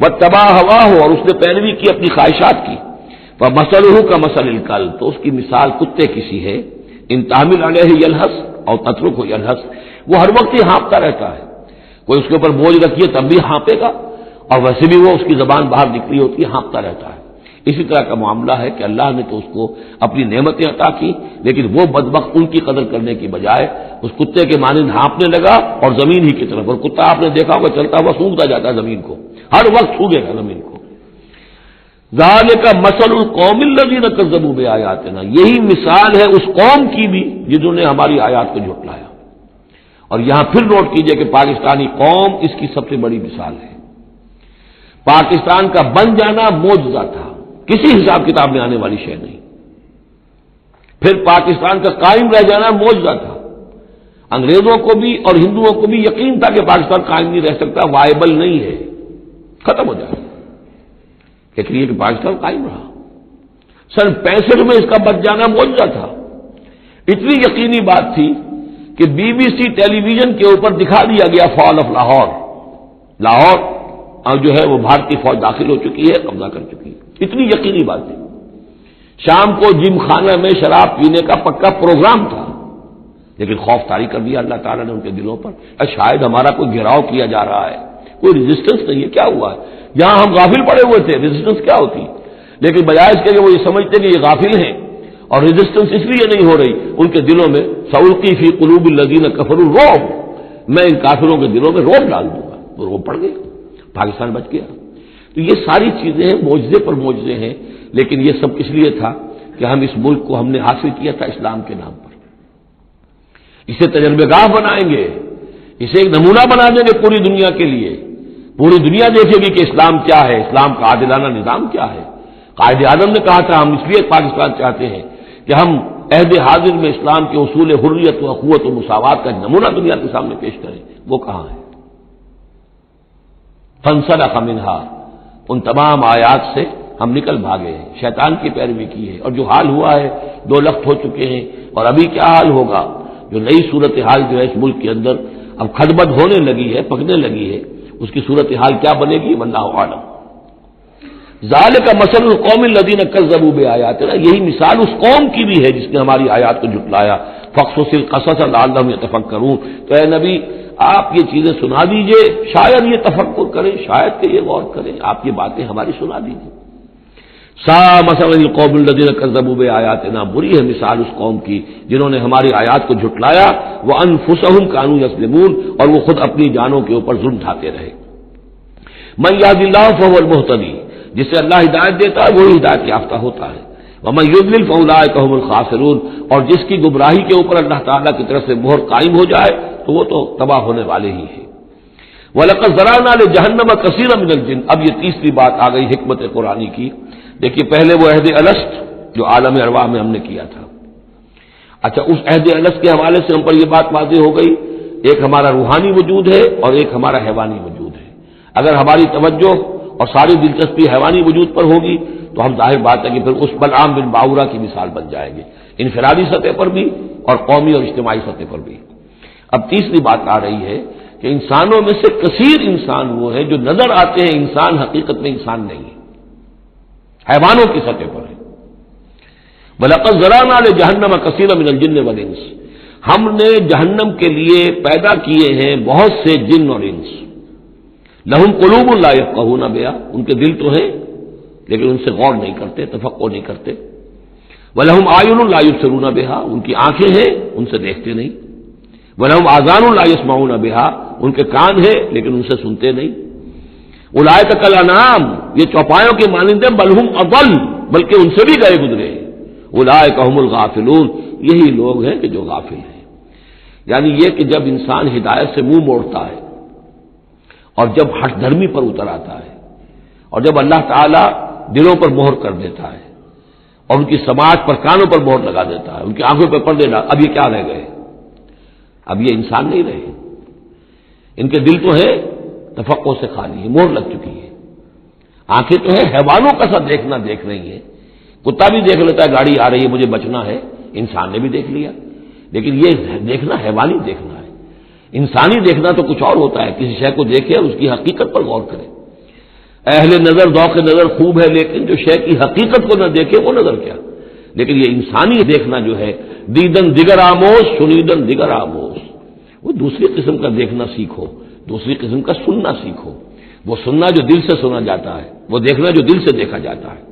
وَاتَّبَعَ هَوَاهُ، اور اس نے پیروی کی اپنی خواہشات کی، فَمَثَلُهُ كَمَثَلِ الْكَلْبِ، تو اس کی مثال کتے کی سی ہے، إِن تَحْمِلْ عَلَيْهِ يَلْهَثْ أَوْ تَتْرُكْهُ يَلْهَثْ، وہ ہر وقت ہی ہانپتا رہتا ہے، کوئی اس کے اوپر بوجھ رکھیے تب بھی ہانپے گا، اور ویسے بھی وہ اس کی زبان باہر نکلی ہوتی ہے، ہانپتا رہتا ہے۔ اسی طرح کا معاملہ ہے کہ اللہ نے تو اس کو اپنی نعمتیں عطا کی، لیکن وہ بدبخت ان کی قدر کرنے کی بجائے اس کتے کے مانند ہانپنے لگا اور زمین ہی کی طرف، اور کتا آپ نے دیکھا ہوگا چلتا ہوا سونگتا جاتا ہے زمین کو، ہر وقت سونگے گا زمین کو۔ ذالک مثل القوم الذین کذبوا بآیاتنا، یہی مثال ہے اس قوم کی بھی جنہوں نے ہماری آیات کو جھٹلایا۔ اور یہاں پھر نوٹ کیجئے کہ پاکستانی قوم اس کی سب سے بڑی مثال ہے۔ پاکستان کا بن جانا معجزہ تھا، کسی حساب کتاب میں آنے والی شے نہیں۔ پھر پاکستان کا قائم رہ جانا معجزہ تھا، انگریزوں کو بھی اور ہندوؤں کو بھی یقین تھا کہ پاکستان قائم نہیں رہ سکتا، وائبل نہیں ہے، ختم ہو جائے، لیکن یہ کہ پاکستان قائم رہا۔ سن 65 میں اس کا بچ جانا معجزہ تھا، اتنی یقینی بات تھی کہ BBC ٹیلی ویژن کے اوپر دکھا دیا گیا فال آف لاہور، لاہور اور جو ہے وہ بھارتی فوج داخل ہو چکی ہے، قبضہ کر چکی ہے، اتنی یقینی بات تھی۔ شام کو جم خانہ میں شراب پینے کا پکا پروگرام تھا، لیکن خوف طاری کر دیا اللہ تعالیٰ نے ان کے دلوں پر، شاید ہمارا کوئی گھیراؤ کیا جا رہا ہے، کوئی ریزسٹنس نہیں ہے، کیا ہوا ہے؟ یہاں ہم غافل پڑے ہوئے تھے، ریزسٹنس کیا ہوتی؟ لیکن بجائے اس کے کہ وہ یہ سمجھتے کہ یہ غافل ہیں، اور ریزسٹنس اس لیے نہیں ہو رہی، ان کے دلوں میں سألقی فی قلوب الذین کفروا الرعب، میں ان کافروں کے دلوں میں رعب ڈال دوں گا، وہ رعب پڑ گئے، پاکستان بچ گیا۔ تو یہ ساری چیزیں معجزے پر معجزے ہیں، لیکن یہ سب اس لیے تھا کہ ہم اس ملک کو ہم نے حاصل کیا تھا اسلام کے نام پر، اسے تجربہ گاہ بنائیں گے، اسے ایک نمونہ بنا دیں گے پوری دنیا کے لیے، پوری دنیا دیکھے گی کہ اسلام کیا ہے، اسلام کا عادلانہ نظام کیا ہے۔ قائد اعظم نے کہا تھا ہم اس لیے پاکستان چاہتے ہیں کہ ہم عہد حاضر میں اسلام کے اصول حریت و اخوت و مساوات کا نمونہ دنیا کے سامنے پیش کریں، وہ کہاں ہے؟ فانسلخ منہا، ان تمام آیات سے ہم نکل بھاگے ہیں، شیطان کی پیروی کی ہے، اور جو حال ہوا ہے 2 لخت ہو چکے ہیں، اور ابھی کیا حال ہوگا، جو نئی صورتحال جو ہے اس ملک کے اندر اب کھدبد ہونے لگی ہے، پکنے لگی ہے، اس کی صورتحال کیا بنے گی واللہ اعلم۔ ذالک مثل القوم الذین کذبوا بآیاتنا، یہی مثال اس قوم کی بھی ہے جس نے ہماری آیات کو جھٹلایا۔ فاقصص القصص لعلہم یتفکرون، تو اے نبی آپ یہ چیزیں سنا دیجئے، شاید یہ تفکر کریں، شاید کہ یہ غور کریں، آپ یہ باتیں ہماری سنا دیجئے۔ سا مثل القوم الذین کذبوا بآیاتنا، بری ہے مثال اس قوم کی جنہوں نے ہماری آیات کو جھٹلایا، وانفسہم کانوا یظلمون، اور وہ خود اپنی جانوں کے اوپر ظلم ڈھاتے رہے۔ من یہد اللہ فہو المہتدی، جسے اللہ ہدایت دیتا ہے وہی ہدایت یافتہ ہوتا ہے، ومن یضلل فاولئک هم الخاسرون، اور جس کی گمراہی کے اوپر اللہ تعالیٰ کی طرف سے مہر قائم ہو جائے تو وہ تو تباہ ہونے والے ہی ہیں۔ وَلَقَدْ ذَرَأْنَا لِجَهَنَّمَ كَثِيرًا مِنَ الْجِنِّ، اب یہ تیسری بات آ گئی حکمت قرآنی کی۔ دیکھیے پہلے وہ عہد الست جو عالم ارواح میں ہم نے کیا تھا، اچھا اس عہد الست کے حوالے سے ہم پر یہ بات واضح ہو گئی، ایک ہمارا روحانی وجود ہے اور ایک ہمارا حیوانی وجود ہے۔ اگر ہماری توجہ اور ساری دلچسپی حیوانی وجود پر ہوگی تو ہم ظاہر بات ہے کہ پھر اس بلعام بن باورا کی مثال بن جائیں گے، انفرادی سطح پر بھی اور قومی اور اجتماعی سطح پر بھی۔ اب تیسری بات آ رہی ہے کہ انسانوں میں سے کثیر انسان وہ ہے جو نظر آتے ہیں انسان، حقیقت میں انسان نہیں ہے، حیوانوں کی سطح پر ہے۔ وَلَقَدْ ذَرَأْنَا لِجَهَنَّمَ كَثِيرًا مِنَ الْجِنِّ وَالْإِنسِ، ہم نے جہنم کے لیے پیدا کیے ہیں بہت سے جن اور انس۔ لہم قلوب لا یفقہون بہا، ان کے دل تو ہیں لیکن ان سے غور نہیں کرتے، تفقہ نہیں کرتے۔ وَلَهُمْ أَعْيُنٌ لَا يُبْصِرُونَ بہا، ان کی آنکھیں ہیں ان سے دیکھتے نہیں۔ وَلَهُمْ آذَانٌ لَا يَسْمَعُونَ بہا، ان کے کان ہیں لیکن ان سے سنتے نہیں۔ اولئک کالانعام، یہ چوپایوں کے مانند ہیں، بل ہم اضل، بلکہ ان سے بھی گئے گزرے۔ اولئک هم الغافلون، یہی لوگ ہیں کہ جو غافل ہیں۔ یعنی یہ کہ جب انسان ہدایت سے منہ موڑتا ہے اور جب ہٹ دھرمی پر اتر آتا ہے اور جب اللہ تعالیٰ دلوں پر مہر کر دیتا ہے اور ان کی سماعت پر کانوں پر مہر لگا دیتا ہے، ان کی آنکھوں پر پردے ڈال، اب یہ کیا رہ گئے؟ اب یہ انسان نہیں رہے، ان کے دل تو ہے تفقع سے خالی ہے، مہر لگ چکی ہے۔ آنکھیں تو ہے حیوانوں کا سا دیکھنا دیکھ رہی ہیں، کتا بھی دیکھ لیتا ہے گاڑی آ رہی ہے مجھے بچنا ہے، انسان نے بھی دیکھ لیا، لیکن یہ دیکھنا حیوانی دیکھنا ہے۔ انسانی دیکھنا تو کچھ اور ہوتا ہے، کسی شے کو دیکھے اس کی حقیقت پر غور کرے۔ اہل نظر ذوق نظر خوب ہے لیکن جو شے کی حقیقت کو نہ دیکھے وہ نظر کیا۔ لیکن یہ انسانی دیکھنا جو ہے، دیدن دیگر آموز سنیدن دیگر آموز، وہ دوسری قسم کا دیکھنا سیکھو، دوسری قسم کا سننا سیکھو۔ وہ سننا جو دل سے سنا جاتا ہے، وہ دیکھنا جو دل سے دیکھا جاتا ہے۔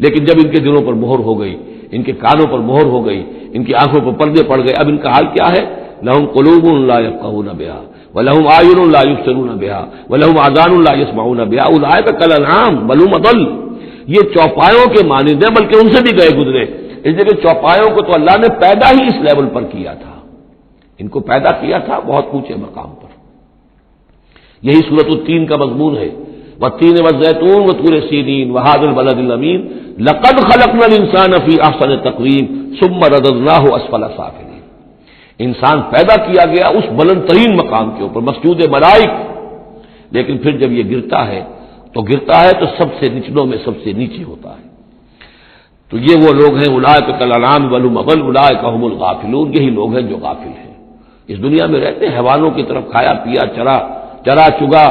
لیکن جب ان کے دلوں پر مہر ہو گئی، ان کے کانوں پر مہر ہو گئی، ان کی آنکھوں پر پردے پڑ گئے، اب ان کا حال کیا ہے؟ لہم قلوب لا یفقہون بہا ولہم اعین لا یبصرون بہا ولہم آذان لا یسمعون بہا اولئک کالانعام بل هم اضل، یہ چوپایوں کے مانند ہیں بلکہ ان سے بھی گئے گزرے۔ اس لیے کہ چوپایوں کو تو اللہ نے پیدا ہی اس لیول پر کیا تھا، ان کو پیدا کیا تھا بہت اونچے مقام پر۔ یہی سورۃ التین کا مضمون ہے، والتین والزیتون وطور سینین وہذا البلد الامین لقد خلقنا الانسان فی احسن تقویم ثم رددناہ اسفل سافلین، انسان پیدا کیا گیا اس بلند ترین مقام کے اوپر مسجود ملائک، لیکن پھر جب یہ گرتا ہے تو سب سے نچلوں میں سب سے نیچے ہوتا ہے۔ تو یہ وہ لوگ ہیں اولئک کالانعام بل هم اضل اولئک هم الغافلون، یہی لوگ ہیں جو غافل ہیں، اس دنیا میں رہتے ہیں حیوانوں کی طرف کھایا پیا چرا چگا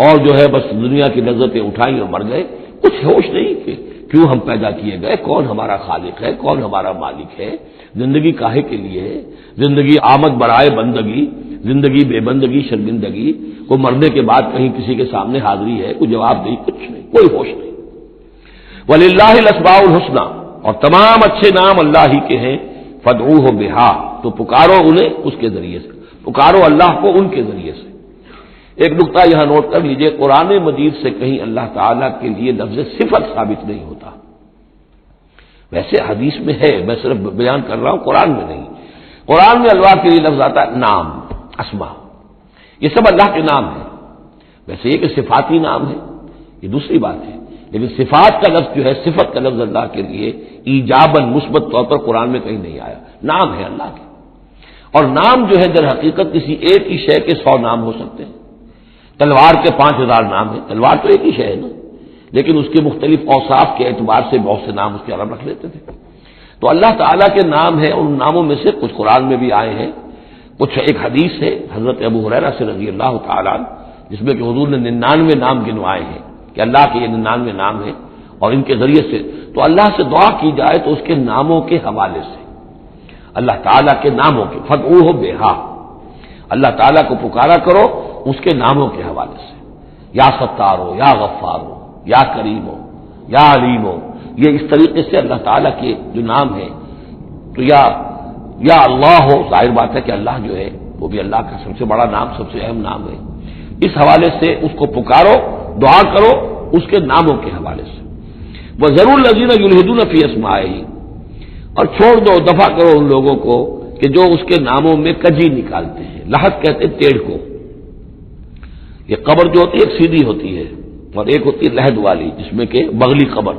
اور جو ہے بس دنیا کی لذتیں اٹھائیں اور مر گئے، کچھ ہوش نہیں کہ کیوں ہم پیدا کیے گئے، کون ہمارا خالق ہے، کون ہمارا مالک ہے، زندگی کاہے کے لیے ہے، زندگی آمد برائے بندگی، زندگی بے بندگی شرمندگی، کوئی مرنے کے بعد کہیں کسی کے سامنے حاضری ہے، کوئی جواب نہیں، کچھ نہیں، کوئی ہوش نہیں۔ وَلِلَّهِ الْأَسْمَاءُ الْحُسْنَى، اور تمام اچھے نام اللہ ہی کے ہیں، فادعوہ بہا، تو پکارو انہیں اس کے ذریعے سے، پکارو اللہ کو ان کے ذریعے سے۔ ایک نقطہ یہاں نوٹ کر لیجئے، قرآن مجید سے کہیں اللہ تعالیٰ کے لیے لفظ صفت ثابت نہیں ہوتا۔ ویسے حدیث میں ہے، میں صرف بیان کر رہا ہوں، قرآن میں نہیں۔ قرآن میں اللہ کے لیے لفظ آتا ہے نام، اسما، یہ سب اللہ کے نام ہیں۔ ویسے یہ کہ صفاتی نام ہے، یہ دوسری بات ہے، لیکن صفات کا لفظ جو ہے، صفت کا لفظ اللہ کے لیے ایجاباً مثبت طور پر قرآن میں کہیں نہیں آیا۔ نام ہے اللہ کے، اور نام جو ہے در حقیقت کسی ایک ہی شے کے 100 نام ہو سکتے ہیں۔ تلوار کے 5000 نام ہیں، تلوار تو ایک ہی شے ہے نا، لیکن اس کے مختلف اوصاف کے اعتبار سے بہت سے نام اس کے عرب رکھ لیتے تھے۔ تو اللہ تعالیٰ کے نام ہیں، ان ناموں میں سے کچھ قرآن میں بھی آئے ہیں، کچھ ایک حدیث ہے حضرت ابو ہریرہ سے رضی اللہ تعالیٰ عنہ، جس میں کہ حضور نے 99 نام گنوائے ہیں کہ اللہ کے یہ 99 نام ہیں، اور ان کے ذریعے سے تو اللہ سے دعا کی جائے تو اس کے ناموں کے حوالے سے، اللہ تعالیٰ کے ناموں کے، فادعوہ بہا، اللہ تعالیٰ کو پکارا کرو اس کے ناموں کے حوالے سے، یا ستار ہو، یا غفار ہو، یا کریم ہو، یا علیم ہو، یہ اس طریقے سے اللہ تعالیٰ کے جو نام ہیں، تو یا اللہ ہو، ظاہر بات ہے کہ اللہ جو ہے وہ بھی اللہ کا سب سے بڑا نام، سب سے اہم نام ہے، اس حوالے سے اس کو پکارو، دعا کرو اس کے ناموں کے حوالے سے۔ وَذَرُوا الَّذِينَ يُلْحِدُونَ فِي أَسْمَائِهِ، اور چھوڑ دو، دفع کرو ان لوگوں کو کہ جو اس کے ناموں میں کجی نکالتے ہیں۔ لحد کہتے ہیں ٹیڑھ کو، یہ قبر جو ہوتی ہے ایک سیدھی ہوتی ہے اور ایک ہوتی ہے لحد والی، جس میں کہ بغلی قبر،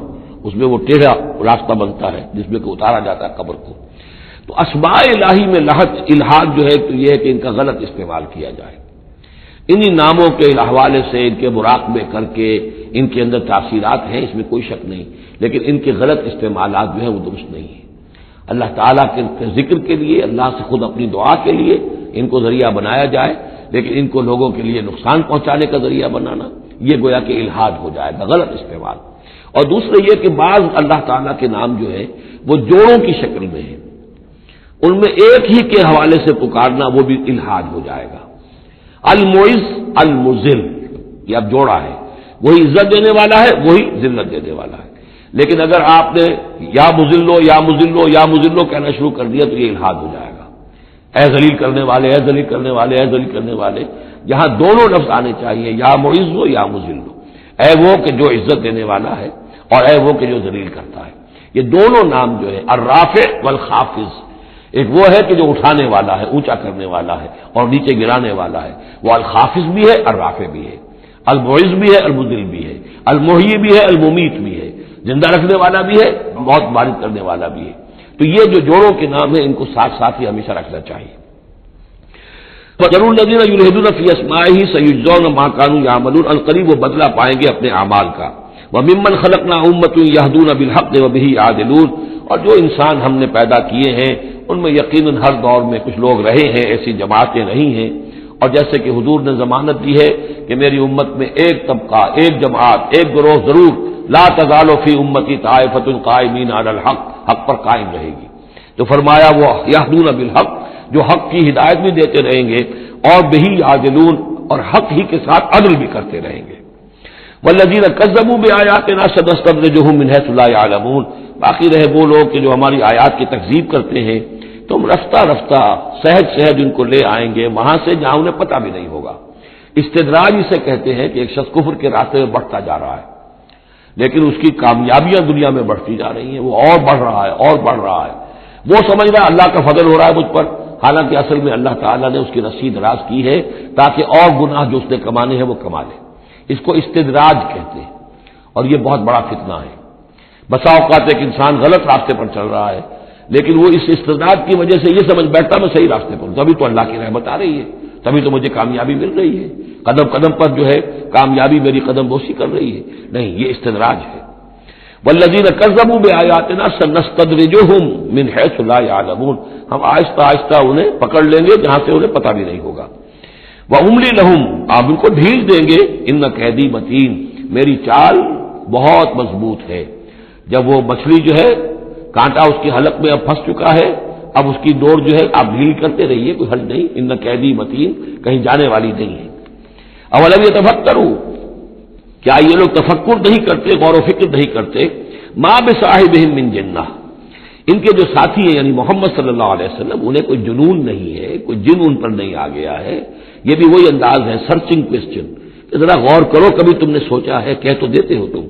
اس میں وہ ٹیڑھا راستہ بنتا ہے جس میں کہ اتارا جاتا ہے قبر کو۔ تو اسماء الہی میں لحد الحاد جو ہے تو یہ ہے کہ ان کا غلط استعمال کیا جائے، انہی ناموں کے حوالے سے ان کے مراقبے کر کے ان کے اندر تاثیرات ہیں، اس میں کوئی شک نہیں، لیکن ان کے غلط استعمالات جو ہیں وہ درست نہیں ہیں۔ اللہ تعالیٰ کے ذکر کے لیے، اللہ سے خود اپنی دعا کے لیے ان کو ذریعہ بنایا جائے، لیکن ان کو لوگوں کے لیے نقصان پہنچانے کا ذریعہ بنانا یہ گویا کہ الحاد ہو جائے گا، غلط استعمال۔ اور دوسرے یہ کہ بعض اللہ تعالیٰ کے نام جو ہے وہ جوڑوں کی شکل میں ہیں، ان میں ایک ہی کے حوالے سے پکارنا وہ بھی الحاد ہو جائے گا۔ المعز المذل، یہ اب جوڑا ہے، وہی عزت دینے والا ہے، وہی ذلت دینے والا ہے، لیکن اگر آپ نے یا مذلو یا مذلو یا مذلو کہنا شروع کر دیا تو یہ الحاد ہو جائے گا۔ اے ذلیل کرنے والے، اے ذلیل کرنے والے، اے ذلیل کرنے والے، یہاں دونوں لفظ آنے چاہیے، یا معز ہو یا مذل ہو، اے وہ کہ جو عزت دینے والا ہے اور اے وہ کہ جو ذلیل کرتا ہے۔ یہ دونوں نام جو ہے الرافع والخافض، ایک وہ ہے کہ جو اٹھانے والا ہے، اونچا کرنے والا ہے اور نیچے گرانے والا ہے، وہ الخافض بھی ہے، الرافع بھی ہے، المعز بھی ہے، المذل بھی ہے، المحیی بھی ہے، الممیت بھی ہے، زندہ رکھنے والا بھی ہے، موت وارد کرنے والا بھی ہے۔ تو یہ جو جوڑوں کے نام ہیں ان کو ساتھ ساتھ ہی ہمیشہ رکھنا چاہیے۔ وَذَرُوا الَّذِينَ يُلْحِدُونَ فِي أَسْمَائِهِ سَيُجْزَوْنَ مَا كَانُوا يَعْمَلُونَ، القریب وہ بدلہ پائیں گے اپنے اعمال کا۔ وَمِمَّنْ خَلَقْنَا أُمَّةٌ يَهْدُونَ بِالْحَقِّ وَبِهِ يَعْدِلُونَ، اور جو انسان ہم نے پیدا کیے ہیں ان میں یقیناً ہر دور میں کچھ لوگ رہے ہیں، ایسی جماعتیں رہی ہیں، اور جیسے کہ حضور نے ضمانت دی ہے کہ میری امت میں ایک طبقہ، ایک جماعت، ایک گروہ ضرور، لا تزال فی امتی طائفۃ قائمین علی الحق، حق پر قائم رہے گی۔ تو فرمایا وہ یہدون بالحق، جو حق کی ہدایت بھی دیتے رہیں گے، اور بہی یعدلون، اور حق ہی کے ساتھ عدل بھی کرتے رہیں گے۔ والذین کذبوا بآیاتنا سنستدرجهم من حیث لا یعلمون، باقی رہے وہ لوگ کہ جو ہماری آیات کی تکذیب کرتے ہیں، تم رفتہ رفتہ سہج سہج ان کو لے آئیں گے وہاں سے جہاں انہیں پتہ بھی نہیں ہوگا۔ استدراج اسے کہتے ہیں کہ ایک شخص کفر کے راستے میں بڑھتا جا رہا ہے، لیکن اس کی کامیابیاں دنیا میں بڑھتی جا رہی ہیں، وہ اور بڑھ رہا ہے اور بڑھ رہا ہے، وہ سمجھ رہا ہے اللہ کا فضل ہو رہا ہے مجھ پر، حالانکہ اصل میں اللہ تعالیٰ نے اس کی رسی دراز کی ہے تاکہ اور گناہ جو اس نے کمانے ہیں وہ کما لے۔ اس کو استدراج کہتے ہیں، اور یہ بہت بڑا فتنہ ہے۔ بسا اوقات ایک انسان غلط راستے پر چل رہا ہے، لیکن وہ اس استدراج کی وجہ سے یہ سمجھ بیٹھتا میں صحیح راستے پر ہوں، تبھی تو اللہ کی رحمت آ رہی ہے، تبھی تو مجھے کامیابی مل رہی ہے، قدم قدم پر جو ہے کامیابی میری قدم بوسی کر رہی ہے۔ نہیں، یہ استدراج ہے۔ والذین کذبوا بآیاتنا سنستدرجهم من حیث لا یعلمون، ہم آہستہ آہستہ انہیں پکڑ لیں گے جہاں سے انہیں پتہ بھی نہیں ہوگا۔ واملی لهم، آپ ان کو ڈھیل دیں گے، ان کیدی متین، میری چال بہت مضبوط ہے۔ جب وہ مچھلی جو ہے کانٹا اس کی حلق میں اب پھنس چکا ہے، اب اس کی ڈور جو ہے آپ ڈھیل کرتے رہیے، کوئی حل نہیں، ان قیدی متین، کہیں جانے والی نہیں ہے۔ اولم یتفکروا، کیا یہ لوگ تفکر نہیں کرتے، غور و فکر نہیں کرتے؟ ما بصاحبہم من جنہ، ان کے جو ساتھی ہیں یعنی محمد صلی اللہ علیہ وسلم، انہیں کوئی جنون نہیں ہے، کوئی جن ان پر نہیں آ گیا ہے. یہ بھی وہی انداز ہے سرچنگ کوشچن، ذرا غور کرو، کبھی تم نے سوچا ہے، کہہ تو دیتے ہو تم،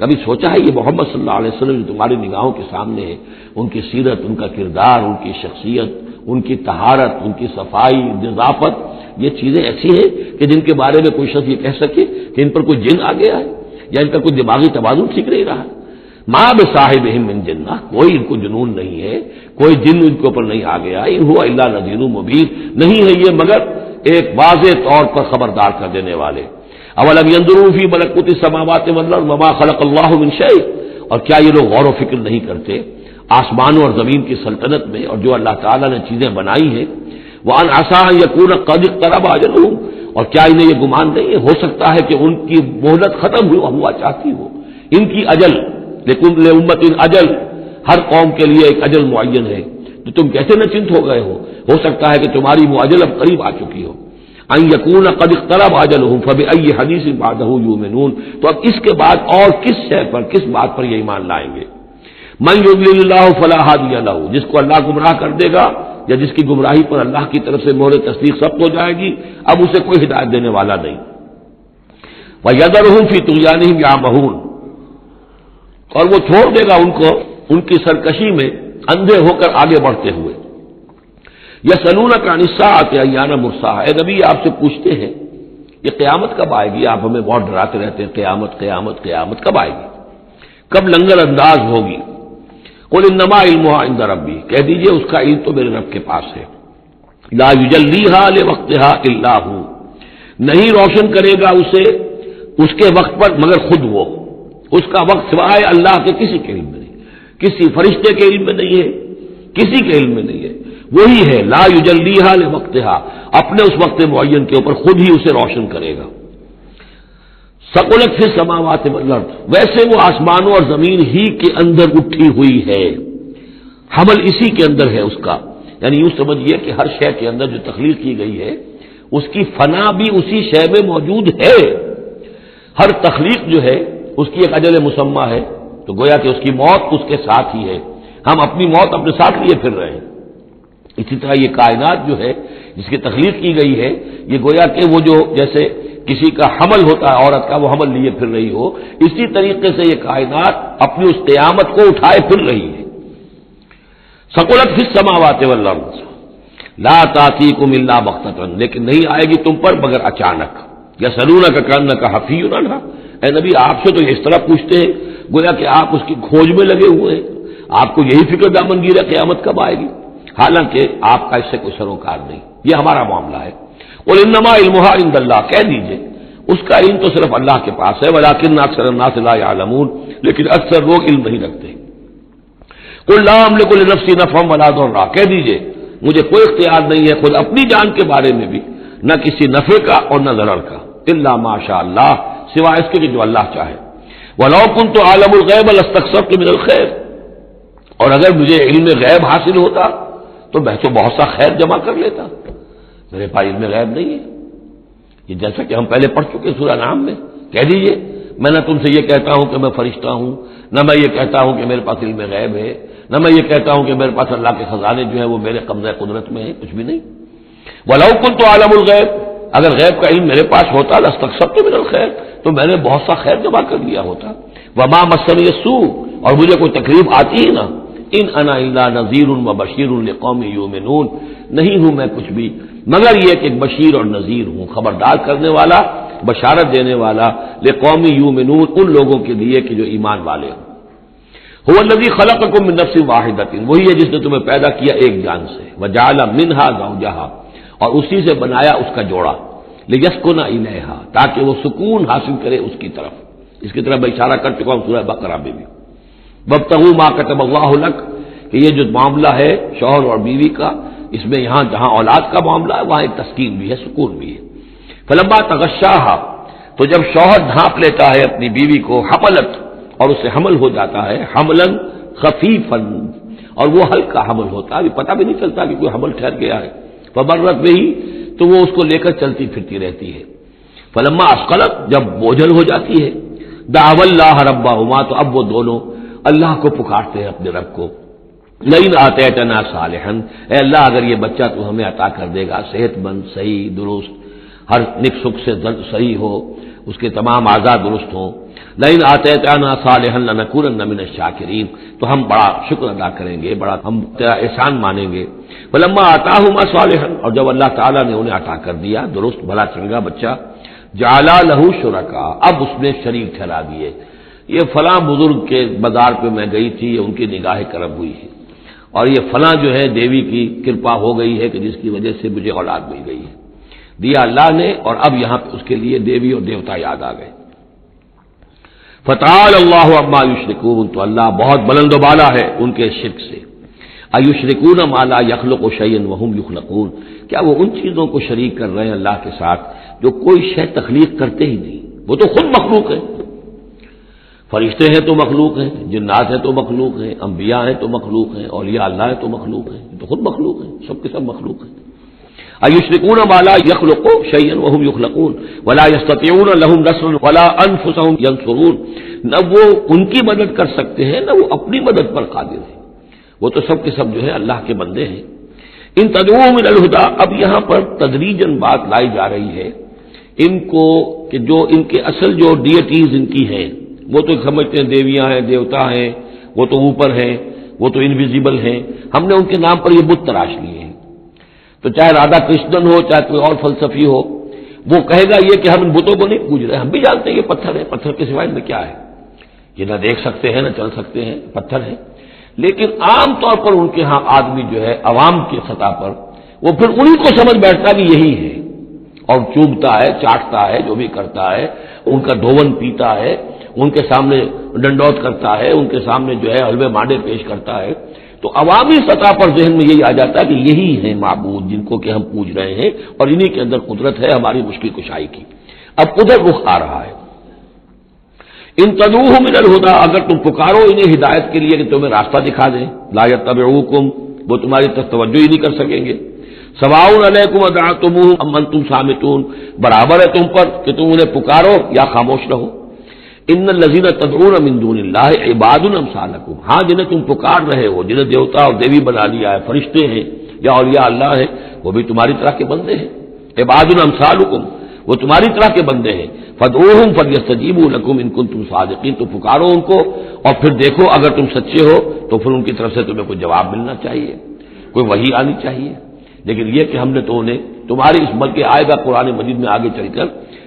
کبھی سوچا ہے یہ محمد صلی اللہ علیہ وسلم جو تمہاری نگاہوں کے سامنے ہے، ان کی سیرت، ان کا کردار، ان کی شخصیت، ان کی طہارت، ان کی صفائی، نظافت، یہ چیزیں ایسی ہیں کہ جن کے بارے میں کوئی شخص یہ کہہ سکے کہ ان پر کوئی جن آ گیا ہے یا ان کا کوئی دماغی توازن ٹھیک نہیں رہا. ما بصاحبہم من جنہ، کوئی ان کو جنون نہیں ہے، کوئی جن ان کے اوپر نہیں آ گیا. ان ہوا الا نذیر مبین، نہیں ہے یہ مگر ایک واضح طور پر خبردار کر دینے والے. اولم ينظروا فی ملکوت السماوات والارض وما خلق اللہ من شیء، اور کیا یہ لوگ غور و فکر نہیں کرتے آسمانوں اور زمین کی سلطنت میں اور جو اللہ تعالیٰ نے چیزیں بنائی ہیں. وان عسى ان يكون قد اقترب اجلهم، اور کیا انہیں یہ گمان نہیں ہے ہو سکتا ہے کہ ان کی مہلت ختم ہوا چاہتی ہو. ان کی اجل، لکل امت اجل، ہر قوم کے لیے ایک اجل معین ہے، تو تم کیسے نچنت ہو گئے ہو سکتا ہے کہ تمہاری وہ اجل اب قریب آ چکی ہو. ان یکون قد اقترب اجلهم فبأي حدیث بعده یؤمنون، تو اب اس کے بعد اور کس شے پر، کس بات پر یہ ایمان لائیں گے. من یضلل اللہ فلا ہادی له، جس کو اللہ گمراہ کر دے گا یا جس کی گمراہی پر اللہ کی طرف سے مہر تصدیق ثبت ہو جائے گی، اب اسے کوئی ہدایت دینے والا نہیں. وَيَذَرُهُمْ فِي طُغْيَانِهِمْ يَعْمَهُونَ، اور وہ چھوڑ دے گا ان کو ان کی سرکشی میں اندھے ہو کر آگے بڑھتے ہوئے. یسألونک عن الساعۃ ایان مرساھا، اے نبی آپ سے پوچھتے ہیں یہ قیامت کب آئے گی، آپ ہمیں بہت ڈراتے رہتے ہیں قیامت قیامت قیامت کب آئے گی، کب لنگر انداز ہوگی. قل انما علمها عند ربی، کہہ دیجئے اس کا علم تو میرے رب کے پاس ہے. لا یجلیھا لوقتھا الا ھو، نہیں روشن کرے گا اسے اس کے وقت پر مگر خود وہ، اس کا وقت سوائے اللہ کے کسی کے علم میں نہیں، کسی فرشتے کے علم میں نہیں ہے، کسی کے علم میں نہیں ہے. وہی ہے لا یجلیھا لوقتھا، اپنے اس وقت معین کے اوپر خود ہی اسے روشن کرے گا. ثقلت فی السماوات والارض، ویسے وہ آسمانوں اور زمین ہی کے اندر اٹھی ہوئی ہے، حمل اسی کے اندر ہے اس کا. یعنی یوں سمجھیے کہ ہر شے کے اندر جو تخلیق کی گئی ہے اس کی فنا بھی اسی شے میں موجود ہے. ہر تخلیق جو ہے اس کی ایک اجل مسمى ہے، تو گویا کہ اس کی موت اس کے ساتھ ہی ہے، ہم اپنی موت اپنے ساتھ لیے پھر رہے ہیں. اسی طرح یہ کائنات جو ہے جس کی تخلیق کی گئی ہے، یہ گویا کہ وہ جو جیسے کسی کا حمل ہوتا ہے، عورت کا وہ حمل لیے پھر رہی ہو، اسی طریقے سے یہ کائنات اپنی اس قیامت کو اٹھائے پھر رہی ہے. ثقلت فی السماوات والارض لا تأتیکم الا بغتۃ، لیکن نہیں آئے گی تم پر مگر اچانک. یسألونک کأنک حفی عنہا، اے نبی آپ سے تو اس طرح پوچھتے ہیں گویا کہ آپ اس کی کھوج میں لگے ہوئے ہیں، آپ کو یہی فکر دامنگیر ہے قیامت کب آئے گی، حالانکہ آپ کا اس سے کوئی سروکار نہیں. یہ ہمارا معاملہ ہے. قل انما علمها عند اللہ، کہہ دیجئے اس کا علم تو صرف اللہ کے پاس ہے. ولکن اکثر الناس لا يعلمون، لیکن اکثر لوگ علم نہیں رکھتے. قل لا املک لنفسی نفعا ولا ضرا، کہہ دیجئے مجھے کوئی اختیار نہیں ہے خود اپنی جان کے بارے میں بھی، نہ کسی نفع کا اور نہ ضرر کا، الا ما شاء اللہ، سوائے اس کے کہ جو اللہ چاہے. ولو كنت اعلم الغیب لاستكثرت من الخير، اور اگر مجھے علم غیب حاصل ہوتا تو میں تو بہت سا خیر جمع کر لیتا. میرے پاس علم غیب نہیں ہے. یہ جیسا کہ ہم پہلے پڑھ چکے سورہ انعام میں، کہہ دیجئے میں نہ تم سے یہ کہتا ہوں کہ میں فرشتہ ہوں، نہ میں یہ کہتا ہوں کہ میرے پاس علم غیب ہے، نہ میں یہ کہتا ہوں کہ میرے پاس اللہ کے خزانے جو ہیں وہ میرے قبضہ قدرت میں ہیں، کچھ بھی نہیں. وَلَوْ كُنْتُ أَعْلَمُ الْغَيْبَ، اگر غیب کا علم میرے پاس ہوتا لَاسْتَكْثَرْتُ مِنَ الْخَيْرِ، تو میں نے بہت سا خیر جمع کر لیا ہوتا. وَمَا مَسَّنِيَ السُّوءُ، اور مجھے کوئی تکلیف آتی ہی نہ. ان انا الا نذیر وبشیر لقوم یؤمنون، نہیں ہوں میں کچھ بھی مگر یہ کہ ایک بشیر اور نذیر ہوں، خبردار کرنے والا، بشارت دینے والا، لقوم یؤمنون، ان لوگوں کے لیے کہ جو ایمان والے ہوں. هو الذی خلقکم من نفس واحدۃ، وہی ہے جس نے تمہیں پیدا کیا ایک جان سے، وجعل منها زوجها، اور اسی سے بنایا اس کا جوڑا، لیسکن الیہا، تاکہ وہ سکون حاصل کرے اس کی طرف. اس کی طرف میں اشارہ کر چکا ہوں سورہ بقرہ میں بھی. وابتغوا ما كتب اللہ لک، کہ یہ جو معاملہ ہے شوہر اور بیوی کا، اس میں یہاں جہاں اولاد کا معاملہ ہے وہاں ایک تسکین بھی ہے، سکون بھی ہے. فلما تغشاها، تو جب شوہر ڈھانپ لیتا ہے اپنی بیوی کو، حملت، اور اسے حمل ہو جاتا ہے، حملا خفیفا، اور وہ ہلکا حمل ہوتا ہے، ابھی پتہ بھی نہیں چلتا کہ کوئی حمل ٹھہر گیا ہے. فمرت به، تو وہ اس کو لے کر چلتی پھرتی رہتی ہے. فلما اثقلت، جب بوجھل ہو جاتی ہے، دعوا اللہ ربہما، تو اب وہ دونوں اللہ کو پکارتے ہیں اپنے رب کو. لئن آتیتنا صالحا، اے اللہ اگر یہ بچہ تو ہمیں عطا کر دے گا صحت مند، صحیح، درست، ہر نک سکھ سے صحیح ہو، اس کے تمام اعضاء درست ہوں. لئن آتیتنا صالحا لنکونن من الشاکرین، تو ہم بڑا شکر ادا کریں گے، بڑا ہم تیرا احسان مانیں گے. فلما آتاہما صالحا، اور جب اللہ تعالیٰ نے انہیں عطا کر دیا درست بھلا چنگا بچہ، جعلا لہ شرکا، اب اس نے شریک ٹھہرا دیے. یہ فلاں بزرگ کے مزار پہ میں گئی تھی، یہ ان کی نگاہ کرم ہوئی ہے، اور یہ فلاں جو ہے دیوی کی کرپا ہو گئی ہے کہ جس کی وجہ سے مجھے اولاد مل گئی ہے. دیا اللہ نے، اور اب یہاں پہ اس کے لیے دیوی اور دیوتا یاد آ گئے. فتعال اللہ عما یشرکون، تو اللہ بہت بلند و بالا ہے ان کے شرک سے. ایشرکون ما لا یخلق شیئا وهم یخلقون، کیا وہ ان چیزوں کو شریک کر رہے ہیں اللہ کے ساتھ جو کوئی شے تخلیق کرتے ہی نہیں، وہ تو خود مخلوق ہے. فرشتے ہیں تو مخلوق ہیں، جنات ہیں تو مخلوق ہیں، انبیاء ہیں تو مخلوق ہیں، اولیاء اللہ ہیں تو مخلوق ہیں، تو خود مخلوق ہیں، سب کے سب مخلوق ہیں. ایشرکون ما لا یخلق شیئا وهم یخلقون ولا یستطیعون لهم نصرا ولا انفسهم ینصرون، نہ وہ ان کی مدد کر سکتے ہیں نہ وہ اپنی مدد پر قادر ہیں، وہ تو سب کے سب جو ہے اللہ کے بندے ہیں. ان تدعوهم الى الهدى، اب یہاں پر تدریجاً بات لائی جا رہی ہے ان کو کہ جو ان کے اصل جو ڈیٹیز ان کی ہیں، وہ تو سمجھتے ہیں دیویاں ہیں، دیوتا ہیں، وہ تو اوپر ہیں، وہ تو انویزیبل ہیں، ہم نے ان کے نام پر یہ بت تراش لیے ہیں. تو چاہے رادھا کرشنن ہو، چاہے کوئی اور فلسفی ہو، وہ کہے گا یہ کہ ہم ان بتوں کو نہیں پوج رہے، ہم بھی جانتے ہیں یہ پتھر ہے، پتھر کے سوائے میں کیا ہے، یہ نہ دیکھ سکتے ہیں نہ چل سکتے ہیں، پتھر ہے. لیکن عام طور پر ان کے ہاں آدمی جو ہے عوام کی سطح پر وہ پھر انہیں کو سمجھ بیٹھتا کہ یہی ہے، اور چوبتا ہے، چاٹتا ہے، جو بھی کرتا ہے، ان کا دھون پیتا ہے، ان کے سامنے ڈنڈوت کرتا ہے، ان کے سامنے جو ہے حلوے مانڈے پیش کرتا ہے. تو عوامی سطح پر ذہن میں یہی آ جاتا ہے کہ یہی ہے معبود جن کو کہ ہم پوج رہے ہیں، اور انہی کے اندر قدرت ہے ہماری مشکل کشائی کی. اب ادھر رخ آ رہا ہے. ان تدعوهم الى الهدى، اگر تم پکارو انہیں ہدایت کے لیے کہ تمہیں راستہ دکھا دیں، لا يتبعوكم، وہ تمہاری طرف توجہ ہی نہیں کر سکیں گے. سواء علیکم ادعوتموهم ام انتم صامتون، برابر ہے تم پر کہ تم انہیں پکارو یا خاموش رہو. ان الذین تدعون من دون اللہ عباد امثالکم، ہاں جنہیں تم پکار رہے ہو، جنہیں دیوتا اور دیوی بنا لیا ہے، فرشتے ہیں یا اولیاء اللہ ہے، وہ بھی تمہاری طرح کے بندے ہیں. عباد امثالکم، وہ تمہاری طرح کے بندے ہیں. فادعوهم فلیستجیبوا لکم ان کنتم صادقین، تو پکارو ان کو اور پھر دیکھو اگر تم سچے ہو تو پھر ان کی طرف سے تمہیں کوئی جواب ملنا چاہیے، کوئی وحی آنی چاہیے. لیکن یہ کہ ہم نے تو انہیں تمہاری اس بلکہ آئے گا قرآن مجید میں آگے چل کر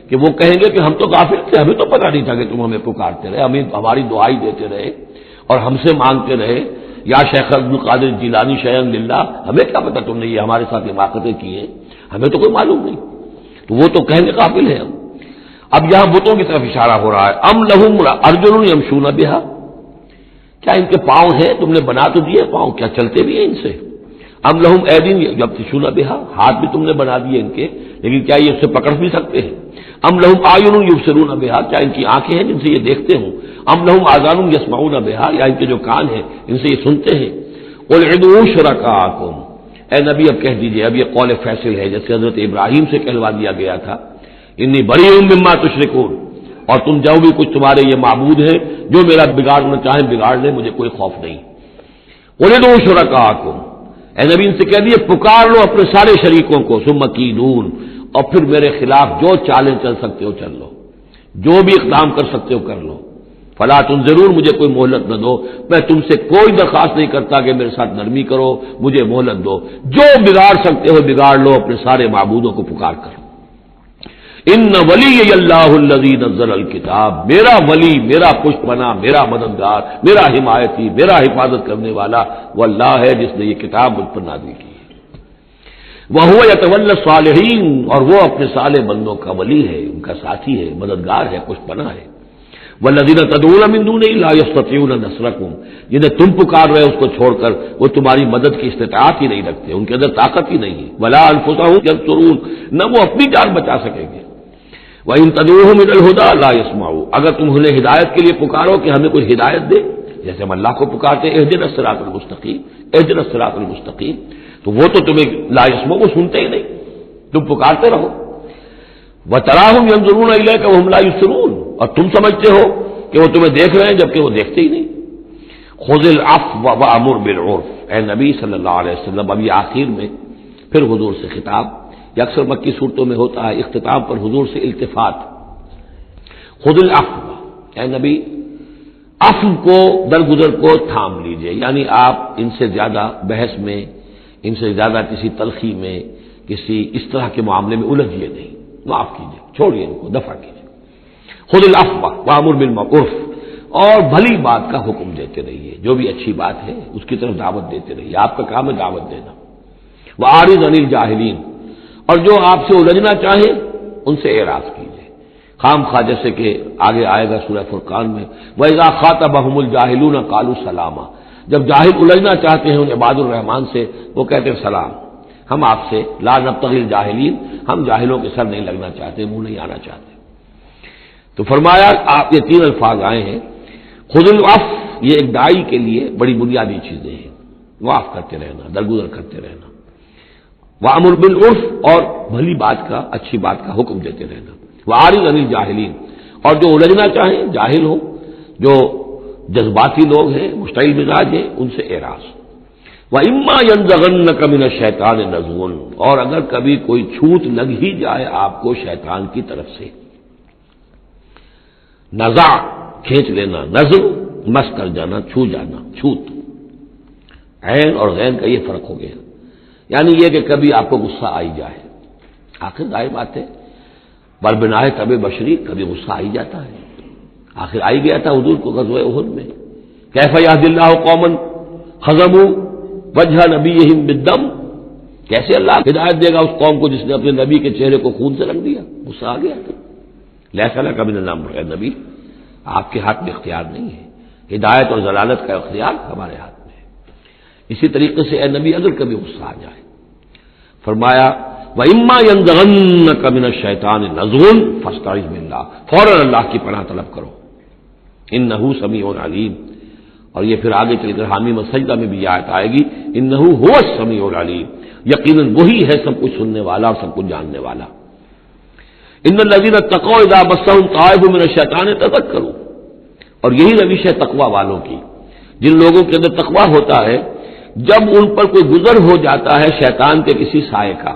کہ وہ کہیں گے کہ ہم تو غافل تھے، ہمیں تو پتہ نہیں تھا کہ تم ہمیں پکارتے رہے، ہمیں ہماری دعائی دیتے رہے اور ہم سے مانگتے رہے، یا شیخ عبد القادر جیلانی شیئا للہ، ہمیں کیا پتہ تم نے یہ ہمارے ساتھ حماقتیں کی ہیں، ہمیں تو کوئی معلوم نہیں. تو وہ تو کہیں گے غافل ہیں ہم. اب یہاں بتوں کی طرف اشارہ ہو رہا ہے. ام لہم ارجل یمشون بہا، کیا ان کے پاؤں ہیں، تم نے بنا تو دیے پاؤں، کیا چلتے بھی ہیں ان سے. ام لہم ایدین یبطشون بہا، ہاتھ بھی تم نے بنا دیے ان کے، لیکن کیا یہ اس سے پکڑ بھی سکتے ہیں. ام لہم اعین یبصرون بہا، کیا ان کی آنکھیں ہیں جن سے یہ دیکھتے ہوں. ام لہم آذان یسمعون بہا، یا ان کے جو کان ہیں ان سے یہ سنتے ہیں. قل ادعوا شرکاءکم، اے نبی اب کہہ دیجئے، اب یہ قول فیصل ہے جیسے حضرت ابراہیم سے کہلوا دیا گیا تھا، انی بریء مما تشرکون، اور تم جو بھی کچھ تمہارے یہ معبود ہیں جو میرا بگاڑنا چاہیں بگاڑ لیں، مجھے کوئی خوف نہیں. قل ادعوا شرکاءکم، اے نبی ان سے کہہ دیے پکار لو اپنے سارے شریکوں کو، ثم کیدون، اور پھر میرے خلاف جو چالیں چل سکتے ہو چل لو، جو بھی اقدام کر سکتے ہو کر لو. فلا تنظرون، مجھے کوئی مہلت نہ دو، میں تم سے کوئی درخواست نہیں کرتا کہ میرے ساتھ نرمی کرو، مجھے مہلت دو، جو بگاڑ سکتے ہو بگاڑ لو اپنے سارے معبودوں کو پکار کر. ان ولی اللہ الذی نزل الکتاب، میرا ولی، میرا پشت بنا، میرا مددگار، میرا حمایتی، میرا حفاظت کرنے والا وہ اللہ ہے جس نے یہ کتاب مجھ پر نازل کی ہے. وہو یتولی الصالحین، اور وہ اپنے صالح بندوں کا ولی ہے، ان کا ساتھی ہے، مددگار ہے، پشت بنا ہے. والذین تدعون من دونہ لا یستطیعون نصرکم، جنہیں تم پکار رہے اس کو چھوڑ کر وہ تمہاری مدد کی استطاعت ہی نہیں رکھتے، ان کے اندر طاقت ہی نہیں ہے. ولا انفسہم ینصرون، نہ وہ اپنی جان بچا سکیں گے. وَإِن تَدْعُوهُمْ إِلَى الْهُدَىٰ لَا يَسْمَعُوا، اگر تم انہیں ہدایت کے لیے پکارو کہ ہمیں کوئی ہدایت دے، جیسے ہم اللہ کو پکارتے ہیں اهدنا الصراط المستقیم، اهدنا الصراط المستقیم، تو وہ تو تمہیں لا يسمعوا، وہ سنتے ہی نہیں، تم پکارتے رہو. وَتَرَاهُمْ يَنظُرُونَ إِلَيْكَ وَهُمْ لَا يُبْصِرُونَ، اور تم سمجھتے ہو کہ وہ تمہیں دیکھ رہے ہیں جبکہ وہ دیکھتے ہی نہیں. خذ العفو وامر بالعرف، اے نبی صلی اللہ علیہ وسلم، اب یہ آخر میں پھر حضور سے خطاب، یہ اکثر مکی صورتوں میں ہوتا ہے اختتام پر حضور سے التفات۔ خذ العفو، اے نبی عفو کو، درگزر کو تھام لیجئے، یعنی آپ ان سے زیادہ بحث میں، ان سے زیادہ کسی تلخی میں، کسی اس طرح کے معاملے میں الجھیے نہیں، معاف کیجئے، چھوڑیے ان کو، دفع کیجئے۔ خذ العفو وامر بالمعروف، اور بھلی بات کا حکم دیتے رہیے، جو بھی اچھی بات ہے اس کی طرف دعوت دیتے رہیے، آپ کا کام ہے دعوت دینا۔ وَأَعْرِضْ عَنِ الْجَاهِلِينَ، اور جو آپ سے الجھنا چاہیں ان سے اعراض کیجئے، خام خواہ، جیسے کہ آگے آئے گا سورہ فرقان میں، وَإِذَا خَاطَبَهُمُ الْجَاهِلُونَ قَالُوا سَلَامًا، جب جاہل الجھنا چاہتے ہیں ان عباد الرحمان سے، وہ کہتے ہیں سلام، ہم آپ سے لا نبتغی الجاہلین، ہم جاہلوں کے سر نہیں لگنا چاہتے، منہ نہیں آنا چاہتے۔ تو فرمایا آپ یہ تین الفاظ آئے ہیں، خذ العفو، یہ ایک داعی کے لیے بڑی بنیادی چیزیں ہیں، معاف کرتے رہنا، درگزر کرتے رہنا، وامر بالعرف، اور بھلی بات کا، اچھی بات کا حکم دیتے رہنا، وَأَعْرِضْ عَنِ الْجَاهِلِينَ، اور جو الجھنا چاہیں، جاہل ہوں، جو جذباتی لوگ ہیں، مشتعل مزاج ہیں، ان سے اعراض۔ وَإِمَّا يَنزَغَنَّكَ مِنَ الشَّيْطَانِ نَزْغٌ، اور اگر کبھی کوئی چھوٹ لگ ہی جائے آپ کو شیطان کی طرف سے، نزع کھینچ لینا، نزع مس کر جانا، چھو جانا، چھوت، عین اور غین کا یہ فرق ہو گیا، یعنی یہ کہ کبھی آپ کو غصہ آئی جائے، آخر ظاہر بات ہے بربناہ طب بشری، کبھی غصہ آئی جاتا ہے، آخر آئی گیا تھا حضور کو غزوہ احد میں، کیف یہدی اللہ قوما خضبوا وجہ نبیہم بالدم، کیسے اللہ ہدایت دے گا اس قوم کو جس نے اپنے نبی کے چہرے کو خون سے رنگ دیا، غصہ آ گیا تھا۔ لیس لک من الامر، اے نبی آپ کے ہاتھ میں اختیار نہیں ہے، ہدایت اور ضلالت کا اختیار ہمارے ہاتھ میں ہے۔ اسی طریقے سے اے نبی اگر کبھی غصہ آ جائے، فرمایا وَإِمَّا يَنزَغَنَّكَ مِنَ الشَّيْطَانِ نَزْغٌ فَاسْتَعِذْ بِاللَّهِ، فوراً اللہ کی پناہ طلب کرو، إِنَّهُ سَمِيعٌ عَلِيمٌ، اور یہ پھر آگے چل کر حامیم السجدہ میں بھی یہ آیت آئے گی، إِنَّهُ هُوَ السَّمِيعُ الْعَلِيمُ، یقیناً وہی ہے سب کچھ سننے والا اور سب کچھ جاننے والا۔ إِنَّ الَّذِينَ اتَّقَوْا إِذَا مَسَّهُمْ طَائِفٌ مِّنَ الشَّيْطَانِ تَذَكَّرُوا، اور یہی روش ہے تقوی والوں کی، جن لوگوں کے اندر تقوی ہوتا ہے، جب ان پر کوئی گزر ہو جاتا ہے شیطان کے کسی سائے کا،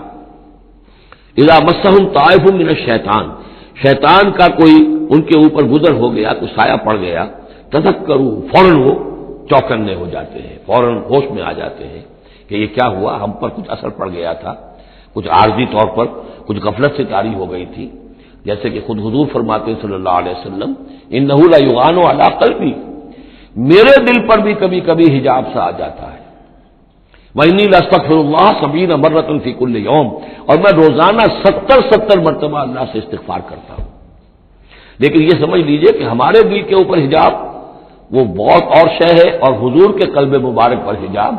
اذا مسہم طائف من الشیطان، شیطان کا کوئی ان کے اوپر گزر ہو گیا، کوئی سایہ پڑ گیا، تذکروا، فوراً وہ چوکنے ہو جاتے ہیں، فوراً ہوش میں آ جاتے ہیں کہ یہ کیا ہوا، ہم پر کچھ اثر پڑ گیا تھا، کچھ عارضی طور پر کچھ غفلت سے طاری ہو گئی تھی، جیسے کہ خود حضور فرماتے ہیں صلی اللہ علیہ وسلم، انہ لیغان علی قلبی، میرے دل پر بھی کبھی کبھی حجاب سا آ جاتا ہے، وَإِنِّي لَأَسْتَغْفِرُ اللَّهَ 70 مرۃ فی کل یوم، اور میں روزانہ 70 مرتبہ اللہ سے استغفار کرتا ہوں۔ لیکن یہ سمجھ لیجئے کہ ہمارے دل کے اوپر حجاب وہ بہت اور شے ہے، اور حضور کے قلب مبارک پر حجاب،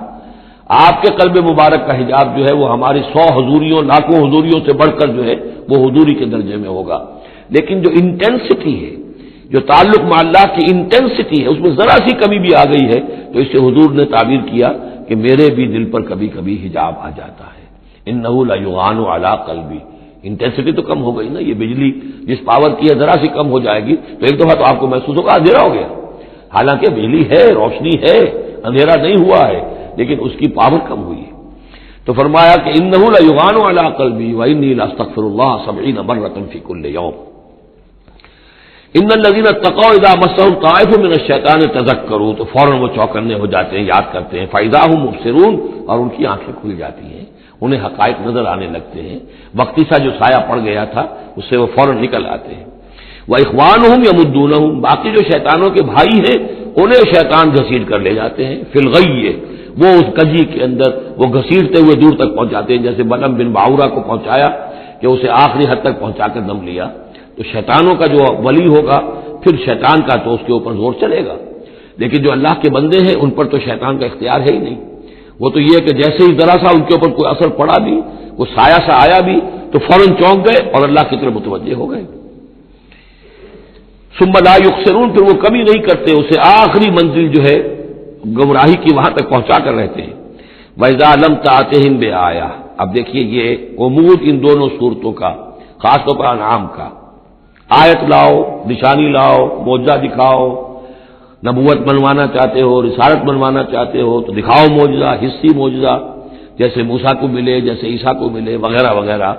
آپ کے قلب مبارک کا حجاب جو ہے وہ ہماری 100 حضوریوں، لاکھوں حضوریوں سے بڑھ کر جو ہے وہ حضوری کے درجے میں ہوگا، لیکن جو انٹینسٹی ہے، جو تعلق مع اللہ کی انٹینسٹی ہے، اس میں ذرا سی کمی بھی آ گئی ہے تو اس سے حضور نے تعبیر کیا کہ میرے بھی دل پر کبھی کبھی حجاب آ جاتا ہے، انہ لیغان علی قلبی، انٹینسٹی تو کم ہو گئی نا، یہ بجلی جس پاور کی ہے ذرا سی کم ہو جائے گی تو ایک دفعہ تو آپ کو محسوس ہوگا اندھیرا ہو گیا، حالانکہ بجلی ہے، روشنی ہے، اندھیرا نہیں ہوا ہے، لیکن اس کی پاور کم ہوئی ہے۔ تو فرمایا کہ انہ لیغان علی قلبی وانی لاستغفر اللہ 70 مرۃ فی کل یوم۔ ان الذین اتقوا اذا مسهم طائف من الشیطان تذکروا، تو فوراً وہ چوکنے ہو جاتے ہیں، یاد کرتے ہیں، فاذا هم مبصرون، اور ان کی آنکھیں کھل جاتی ہیں، انہیں حقائق نظر آنے لگتے ہیں، وقتی سا جو سایہ پڑ گیا تھا اس سے وہ فوراً نکل آتے ہیں۔ واخوانهم یمدونهم، باقی جو شیطانوں کے بھائی ہیں انہیں شیطان گھسیٹ کر لے جاتے ہیں، فی الغی، وہ اس کجی کے اندر وہ گھسیٹتے ہوئے دور تک پہنچاتے ہیں، جیسے بلم بن باورا کو پہنچایا کہ اسے آخری حد تک پہنچا کر دم لیا، تو شیطانوں کا جو ولی ہوگا پھر شیطان کا تو اس کے اوپر زور چلے گا، لیکن جو اللہ کے بندے ہیں ان پر تو شیطان کا اختیار ہے ہی نہیں، وہ تو یہ کہ جیسے ہی ذرا سا ان کے اوپر کوئی اثر پڑا بھی، وہ سایہ سا آیا بھی تو فوراً چونک گئے اور اللہ کی طرف متوجہ ہو گئے۔ ثم لا یخسرون، پھر وہ کمی نہیں کرتے، اسے آخری منزل جو ہے گمراہی کی وہاں تک پہنچا کر رہتے ہیں۔ وَإِذَا لَمْ تَأْتِهِمْ بِآیَةٍ، اب دیکھیے یہ عمود ان دونوں صورتوں کا، خاص طور پر انعام کا، آیت لاؤ، نشانی لاؤ، معجزہ دکھاؤ، نبوت منوانا چاہتے ہو، رسالت منوانا چاہتے ہو تو دکھاؤ معجزہ، حصی معجزہ، جیسے موسیٰ کو ملے، جیسے عیسیٰ کو ملے، وغیرہ وغیرہ۔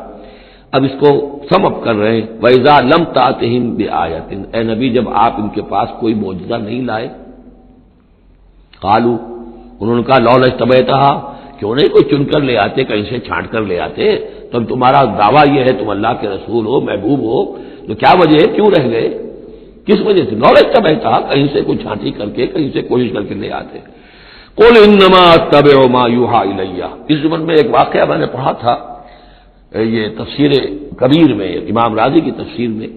اب اس کو سم اپ کر رہے ہیں، وَإِذَا لَمْ تَأْتِهِمْ بِآيَةٍ، اے نبی جب آپ ان کے پاس کوئی معجزہ نہیں لائے، قالوا، انہوں نے کہا لولا اجتبیتھا، کیوں نہیں کوئی چن کر لے آتے، کہیں سے چھانٹ کر لے آتے، تب تمہارا دعویٰ یہ ہے تم اللہ کے رسول ہو، محبوب ہو، تو کیا وجہ ہے، کیوں رہ گئے، کس وجہ سے؟ لولا اجتبیتھا، کہیں سے کوئی چھانٹی کر کے، کہیں سے کوشش کر کے لے آتے۔ قل انما اتبع ما یوحی الی، اس زمن میں ایک واقعہ میں نے پڑھا تھا، یہ تفسیر کبیر میں، امام راضی کی تفسیر میں،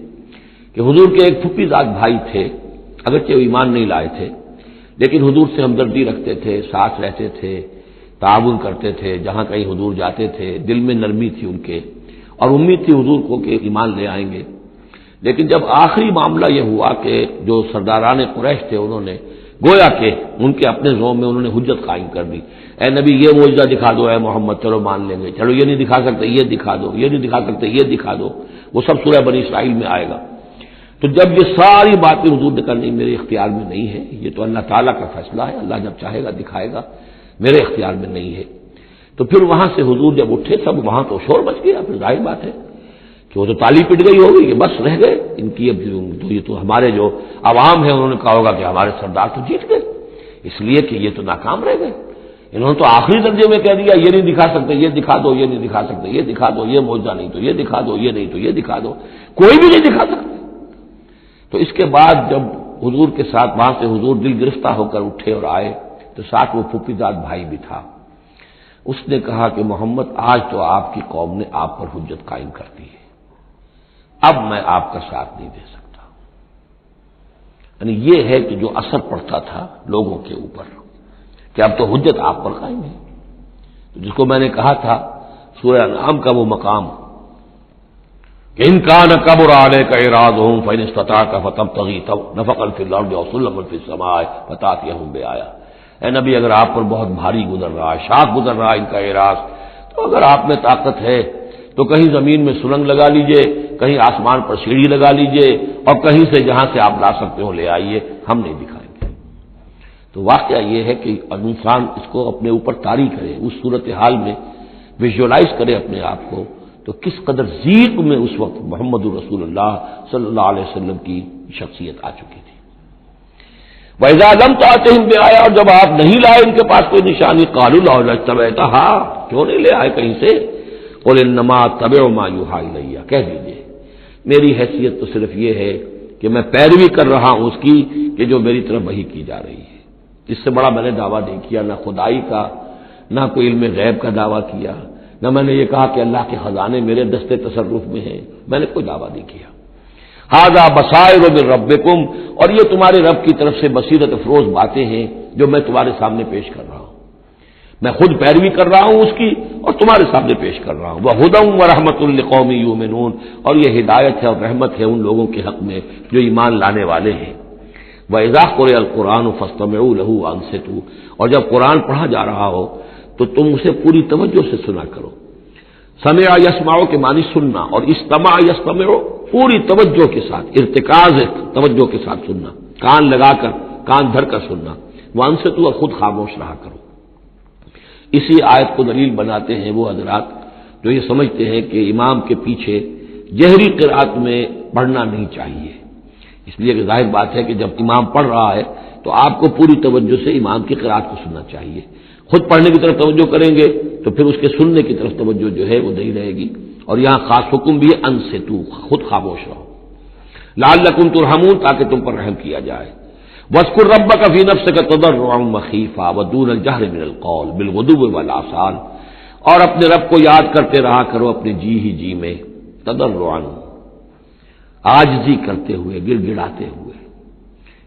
کہ حضور کے ایک پھپھی زاد بھائی تھے، اگرچہ وہ ایمان نہیں لائے تھے، لیکن حضور سے ہمدردی رکھتے تھے، ساتھ رہتے تھے، تعاون کرتے تھے، جہاں کہیں حضور جاتے تھے، دل میں نرمی تھی ان کے، اور امید تھی حضور کو کہ ایمان لے آئیں گے۔ لیکن جب آخری معاملہ یہ ہوا کہ جو سرداران قریش تھے انہوں نے گویا کہ ان کے اپنے زوم میں انہوں نے حجت قائم کر دی، اے نبی یہ معجزہ دکھا دو، اے محمد چلو مان لیں گے، چلو یہ نہیں دکھا سکتے یہ دکھا دو، یہ نہیں دکھا سکتے یہ دکھا دو، وہ سب سورہ بنی اسرائیل میں آئے گا۔ تو جب یہ ساری باتیں حضور نے کرنی میرے اختیار میں نہیں ہے، یہ تو اللہ تعالیٰ کا فیصلہ ہے، اللہ جب چاہے گا دکھائے گا، میرے اختیار میں نہیں ہے، تو پھر وہاں سے حضور جب اٹھے سب وہاں تو شور مچ گیا، پھر ظاہر بات ہے کہ وہ تو تالی پٹ گئی ہوگی کہ بس رہ گئے ان کی، اب تو یہ تو ہمارے جو عوام ہیں انہوں نے کہا ہوگا کہ ہمارے سردار تو جیت گئے، اس لیے کہ یہ تو ناکام رہ گئے، انہوں نے تو آخری درجے میں کہہ دیا یہ نہیں دکھا سکتے یہ دکھا دو، یہ نہیں دکھا سکتے یہ دکھا دو، یہ معجزہ نہیں تو یہ دکھا دو، یہ نہیں تو یہ دکھا دو، کوئی بھی نہیں دکھا سکتے۔ تو اس کے بعد جب حضور کے ساتھ وہاں سے حضور دل گرفتہ ہو کر اٹھے اور آئے تو ساتھ وہ پھوپھی زاد بھائی بھی تھا، اس نے کہا کہ محمد آج تو آپ کی قوم نے آپ پر حجت قائم کر دی ہے، اب میں آپ کا ساتھ نہیں دے سکتا۔ یعنی یہ ہے کہ جو اثر پڑتا تھا لوگوں کے اوپر کہ اب تو حجت آپ پر قائم ہے، تو جس کو میں نے کہا تھا سورہ انعام کا وہ مقام کہ ان کان کبر علیک اعراضهم فان استطعت فتبتغي نفقا في الارض او سلما في السماء فتاتيهم بآية، اے نبی اگر آپ پر بہت بھاری گزر رہا ہے، شاق گزر رہا ہے ان کا اعراض، تو اگر آپ میں طاقت ہے تو کہیں زمین میں سرنگ لگا لیجئے، کہیں آسمان پر سیڑھی لگا لیجئے، اور کہیں سے جہاں سے آپ لا سکتے ہو لے آئیے، ہم نہیں دکھائیں گے۔ تو واقعہ یہ ہے کہ انسان اس کو اپنے اوپر طاری کرے، اس صورتحال میں ویژولائز کرے اپنے آپ کو، تو کس قدر ضیق میں اس وقت محمد رسول اللہ صلی اللہ علیہ وسلم کی شخصیت آ چکی تھی۔ وَإِذَا لَمْ تَأْتِهِمْ بِآيَةٍ، اور جب آپ نہیں لائے ان کے پاس کوئی نشانی، قَالُوا لَوْلَا اجْتَبَيْتَهَا، کیوں نہیں لے آئے کہیں سے، قُلْ إِنَّمَا أَتَّبِعُ مَا يُوحَىٰ إِلَيَّ، کہہ دیجئے میری حیثیت تو صرف یہ ہے کہ میں پیروی کر رہا ہوں اس کی کہ جو میری طرف وحی کی جا رہی ہے، اس سے بڑا میں نے دعویٰ نہیں کیا، نہ خدائی کا، نہ کوئی علم غیب کا دعویٰ کیا، نہ میں نے یہ کہا کہ اللہ کے خزانے میرے دستے تصرف میں ہیں، میں نے کوئی دعویٰ نہیں کیا۔ ھذا بصائر من ربکم، اور یہ تمہارے رب کی طرف سے بصیرت افروز باتیں ہیں جو میں تمہارے سامنے پیش کر رہا ہوں، میں خود پیروی کر رہا ہوں اس کی اور تمہارے سامنے پیش کر رہا ہوں۔ وہدی ورحمۃ لقوم یؤمنون، اور یہ ہدایت ہے اور رحمت ہے ان لوگوں کے حق میں جو ایمان لانے والے ہیں۔ وَإِذَا قُرِئَ الْقُرْآنُ فَاسْتَمِعُوا لَهُ وَأَنصِتُوا، اور جب قرآن پڑھا جا رہا ہو تو تم اسے پوری توجہ سے سنا کرو۔ سمع یسمع کے معنی سننا، اور استمع یستمع پوری توجہ کے ساتھ، ارتکاز توجہ کے ساتھ سننا، کان لگا کر، کان دھر کر سننا۔ وانصتوا، اور خود خاموش رہا کرو۔ اسی آیت کو دلیل بناتے ہیں وہ حضرات جو یہ سمجھتے ہیں کہ امام کے پیچھے جہری قرات میں پڑھنا نہیں چاہیے، اس لیے کہ ظاہر بات ہے کہ جب امام پڑھ رہا ہے تو آپ کو پوری توجہ سے امام کی قرات کو سننا چاہیے، خود پڑھنے کی طرف توجہ کریں گے تو پھر اس کے سننے کی طرف توجہ جو ہے وہ نہیں رہے گی۔ اور یہاں خاص حکم بھی ہے انصتوا، خود خاموش رہو، لعلکم ترحمون، تاکہ تم پر رحم کیا جائے۔ واذکر ربک فی نفسک تضرعا وخیفا ودون الجہر من القول بالغدو والآصال، اور اپنے رب کو یاد کرتے رہا کرو اپنے جی ہی جی میں، تضرعا عاجزی کرتے ہوئے، گڑ گڑاتے ہوئے۔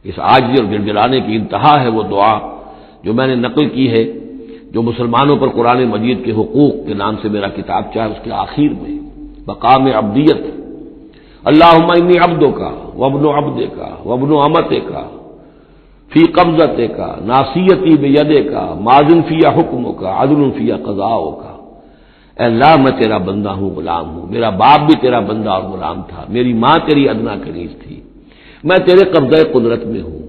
اس عاجزی اور گڑ گڑانے کی انتہا ہے وہ دعا جو میں نے نقل کی ہے، جو مسلمانوں پر قرآن مجید کے حقوق کے نام سے میرا کتاب چاہے اس کے آخر میں مقام عبدیت، اللہم انی عبدک وابن عبدک وابن امتک فی قبضتک ناصیتی بیدک ماضٍ فی حکمک عدل فی قضاؤک، اے اللہ میں تیرا بندہ ہوں، غلام ہوں، میرا باپ بھی تیرا بندہ اور غلام تھا، میری ماں تیری ادنا کنیز تھی، میں تیرے قبضہ قدرت میں ہوں،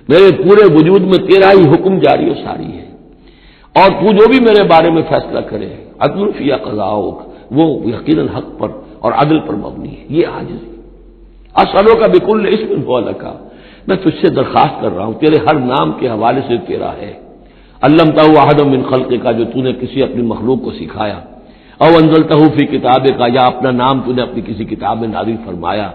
میرے پورے وجود میں تیرا ہی حکم جاری و ساری ہے، اور تو جو بھی میرے بارے میں فیصلہ کرے عدل فی قضاؤک، وہ یقیناً حق پر اور عدل پر مبنی ہے۔ یہ عاجزی اسألوک بکل اسم هو لک، میں تجھ سے درخواست کر رہا ہوں تیرے ہر نام کے حوالے سے تیرا ہے، علمتہ احد من خلقک، جو تو نے کسی اپنی مخلوق کو سکھایا، او انزلتہ فی کتابک، یا اپنا نام تو نے اپنی کسی کتاب میں نازل فرمایا،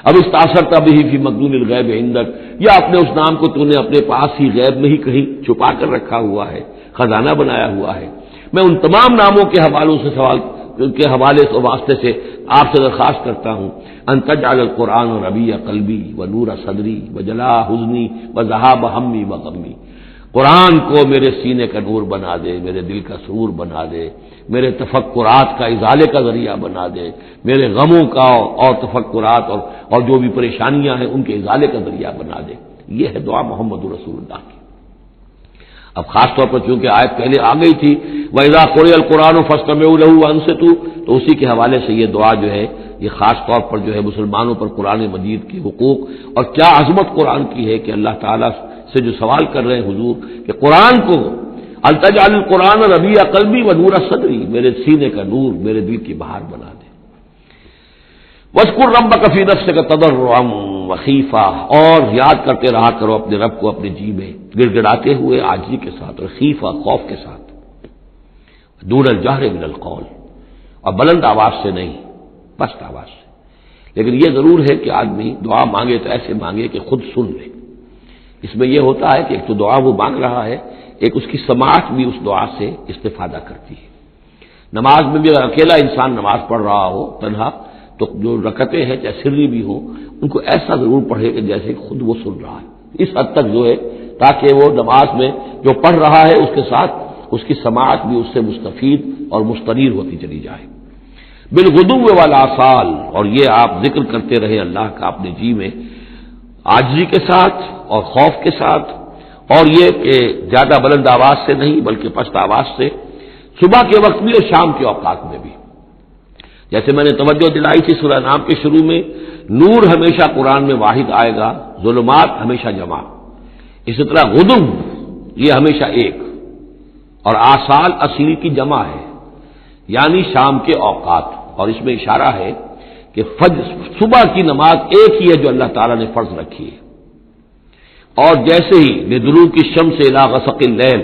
اب استاثرت بہ فی مکنون الغیب عندک، یا اپنے اس نام کو تو نے اپنے پاس ہی غیب میں ہی کہیں چھپا کر رکھا ہوا ہے، خزانہ بنایا ہوا ہے۔ میں ان تمام ناموں کے حوالوں سے کے حوالے سے واسطے سے آپ سے درخواست کرتا ہوں ان تجعل القرآن ربیع قلبی و نور صدری و جلاء حزنی و ذہاب ہمی و غمی، قرآن کو میرے سینے کا نور بنا دے، میرے دل کا سرور بنا دے، میرے تفکرات کا ازالے کا ذریعہ بنا دے، میرے غموں کا اور تفکرات اور جو بھی پریشانیاں ہیں ان کے ازالے کا ذریعہ بنا دے۔ یہ ہے دعا محمد رسول اللہ کی۔ اب خاص طور پر چونکہ آیت پہلے آ گئی تھی وَإِذَا قُرِئَ الْقُرْآنُ فَاسْتَمِعُوا لَهُ وَأَنصِتُوا، تو اسی کے حوالے سے یہ دعا جو ہے یہ خاص طور پر جو ہے مسلمانوں پر قرآن مجید کے حقوق اور کیا عظمت قرآن کی ہے کہ اللہ تعالیٰ سے جو سوال کر رہے ہیں حضور کہ قرآن کو التجعل القرآن ربیع قلبی و نور صدری، میرے سینے کا نور، میرے دل کی بہار بنا دے۔ وَاذْكُرْ رَبَّكَ فِي نَفْسِكَ تَضَرُّعًا وَخِيفَةً، اور یاد کرتے رہا کرو اپنے رب کو اپنے جی میں گڑ گڑاتے ہوئے عاجزی کے ساتھ، اور خیفہ خوف کے ساتھ، دون الجہر من القول، اور بلند آواز سے نہیں، پست آواز سے۔ لیکن یہ ضرور ہے کہ آدمی دعا مانگے تو ایسے مانگے کہ خود سن لے۔ اس میں یہ ہوتا ہے کہ ایک تو دعا وہ مانگ رہا ہے، ایک اس کی سماعت بھی اس دعا سے استفادہ کرتی ہے۔ نماز میں بھی اگر اکیلا انسان نماز پڑھ رہا ہو تنہا، تو جو رکعتیں ہیں چاہے سری بھی ہوں ان کو ایسا ضرور پڑھے کہ جیسے خود وہ سن رہا ہے، اس حد تک جو ہے تاکہ وہ نماز میں جو پڑھ رہا ہے اس کے ساتھ اس کی سماعت بھی اس سے مستفید اور مستنیر ہوتی چلی جائے۔ بالغدو والآصال، اور یہ آپ ذکر کرتے رہے اللہ کا اپنے جی میں عاجزی کے ساتھ اور خوف کے ساتھ، اور یہ کہ زیادہ بلند آواز سے نہیں بلکہ پست آواز سے، صبح کے وقت بھی اور شام کے اوقات میں بھی۔ جیسے میں نے توجہ دلائی تھی سورہ نام کے شروع میں، نور ہمیشہ قرآن میں واحد آئے گا، ظلمات ہمیشہ جمع، اسی طرح غدو یہ ہمیشہ ایک، اور آصال اصیل کی جمع ہے یعنی شام کے اوقات، اور اس میں اشارہ ہے کہ فجر صبح کی نماز ایک ہی ہے جو اللہ تعالیٰ نے فرض رکھی ہے، اور جیسے ہی لدلوک الشمس الی غسق اللیل،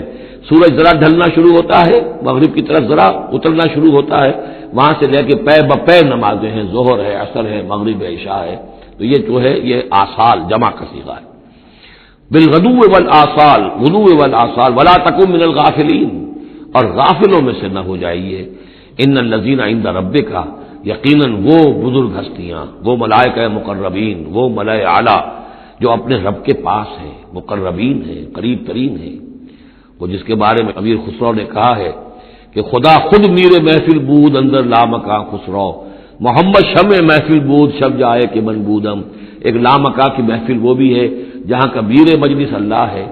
سورج ذرا ڈھلنا شروع ہوتا ہے، مغرب کی طرف ذرا اترنا شروع ہوتا ہے، وہاں سے لے کے پے بپے نمازیں ہیں، ظہر ہے، عصر ہے، مغرب ہے، عشاء ہے، تو یہ جو ہے یہ آصال جمع کا صیغہ ہے۔ بالغدو والآصال، غدو والآصال، ولا تکن من الغافلین، اور غافلوں میں سے نہ ہو جائیے۔ ان الذین عند ربک، یقیناً وہ بزرگ ہستیاں، وہ ملائکہ مقربین، وہ ملائے اعلیٰ جو اپنے رب کے پاس ہیں، مقربین ہیں، قریب ترین ہیں، وہ جس کے بارے میں امیر خسرو نے کہا ہے کہ خدا خود میر محفل بود اندر لامکاں خسرو، محمد شمع محفل بود شب جائے کہ من بودم۔ ایک لامکاں کی محفل وہ بھی ہے جہاں کا میر مجلس اللہ ہے،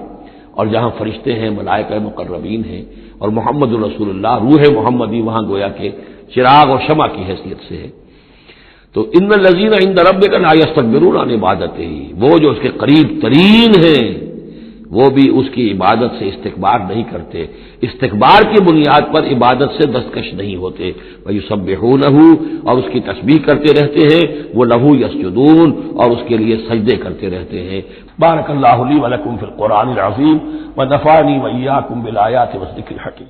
اور جہاں فرشتے ہیں، ملائکہ مقربین ہیں، اور محمد رسول اللہ روح محمدی وہاں گویا کہ چراغ اور شمع کی حیثیت سے ہے۔ تو ان الذین عند ربک لا یستکبرون عن عبادتہ، وہ جو اس کے قریب ترین ہیں وہ بھی اس کی عبادت سے استکبار نہیں کرتے، استکبار کی بنیاد پر عبادت سے دستکش نہیں ہوتے، وَيُسَبِّحُونَهُ، اور اس کی تسبیح کرتے رہتے ہیں، وہ لہو یسجدون، اور اس کے لیے سجدے کرتے رہتے ہیں۔ بارک اللہ لی ولکم فی القرآن العظیم ونفعنی وإیاکم بالآیات والذکر الحکیم۔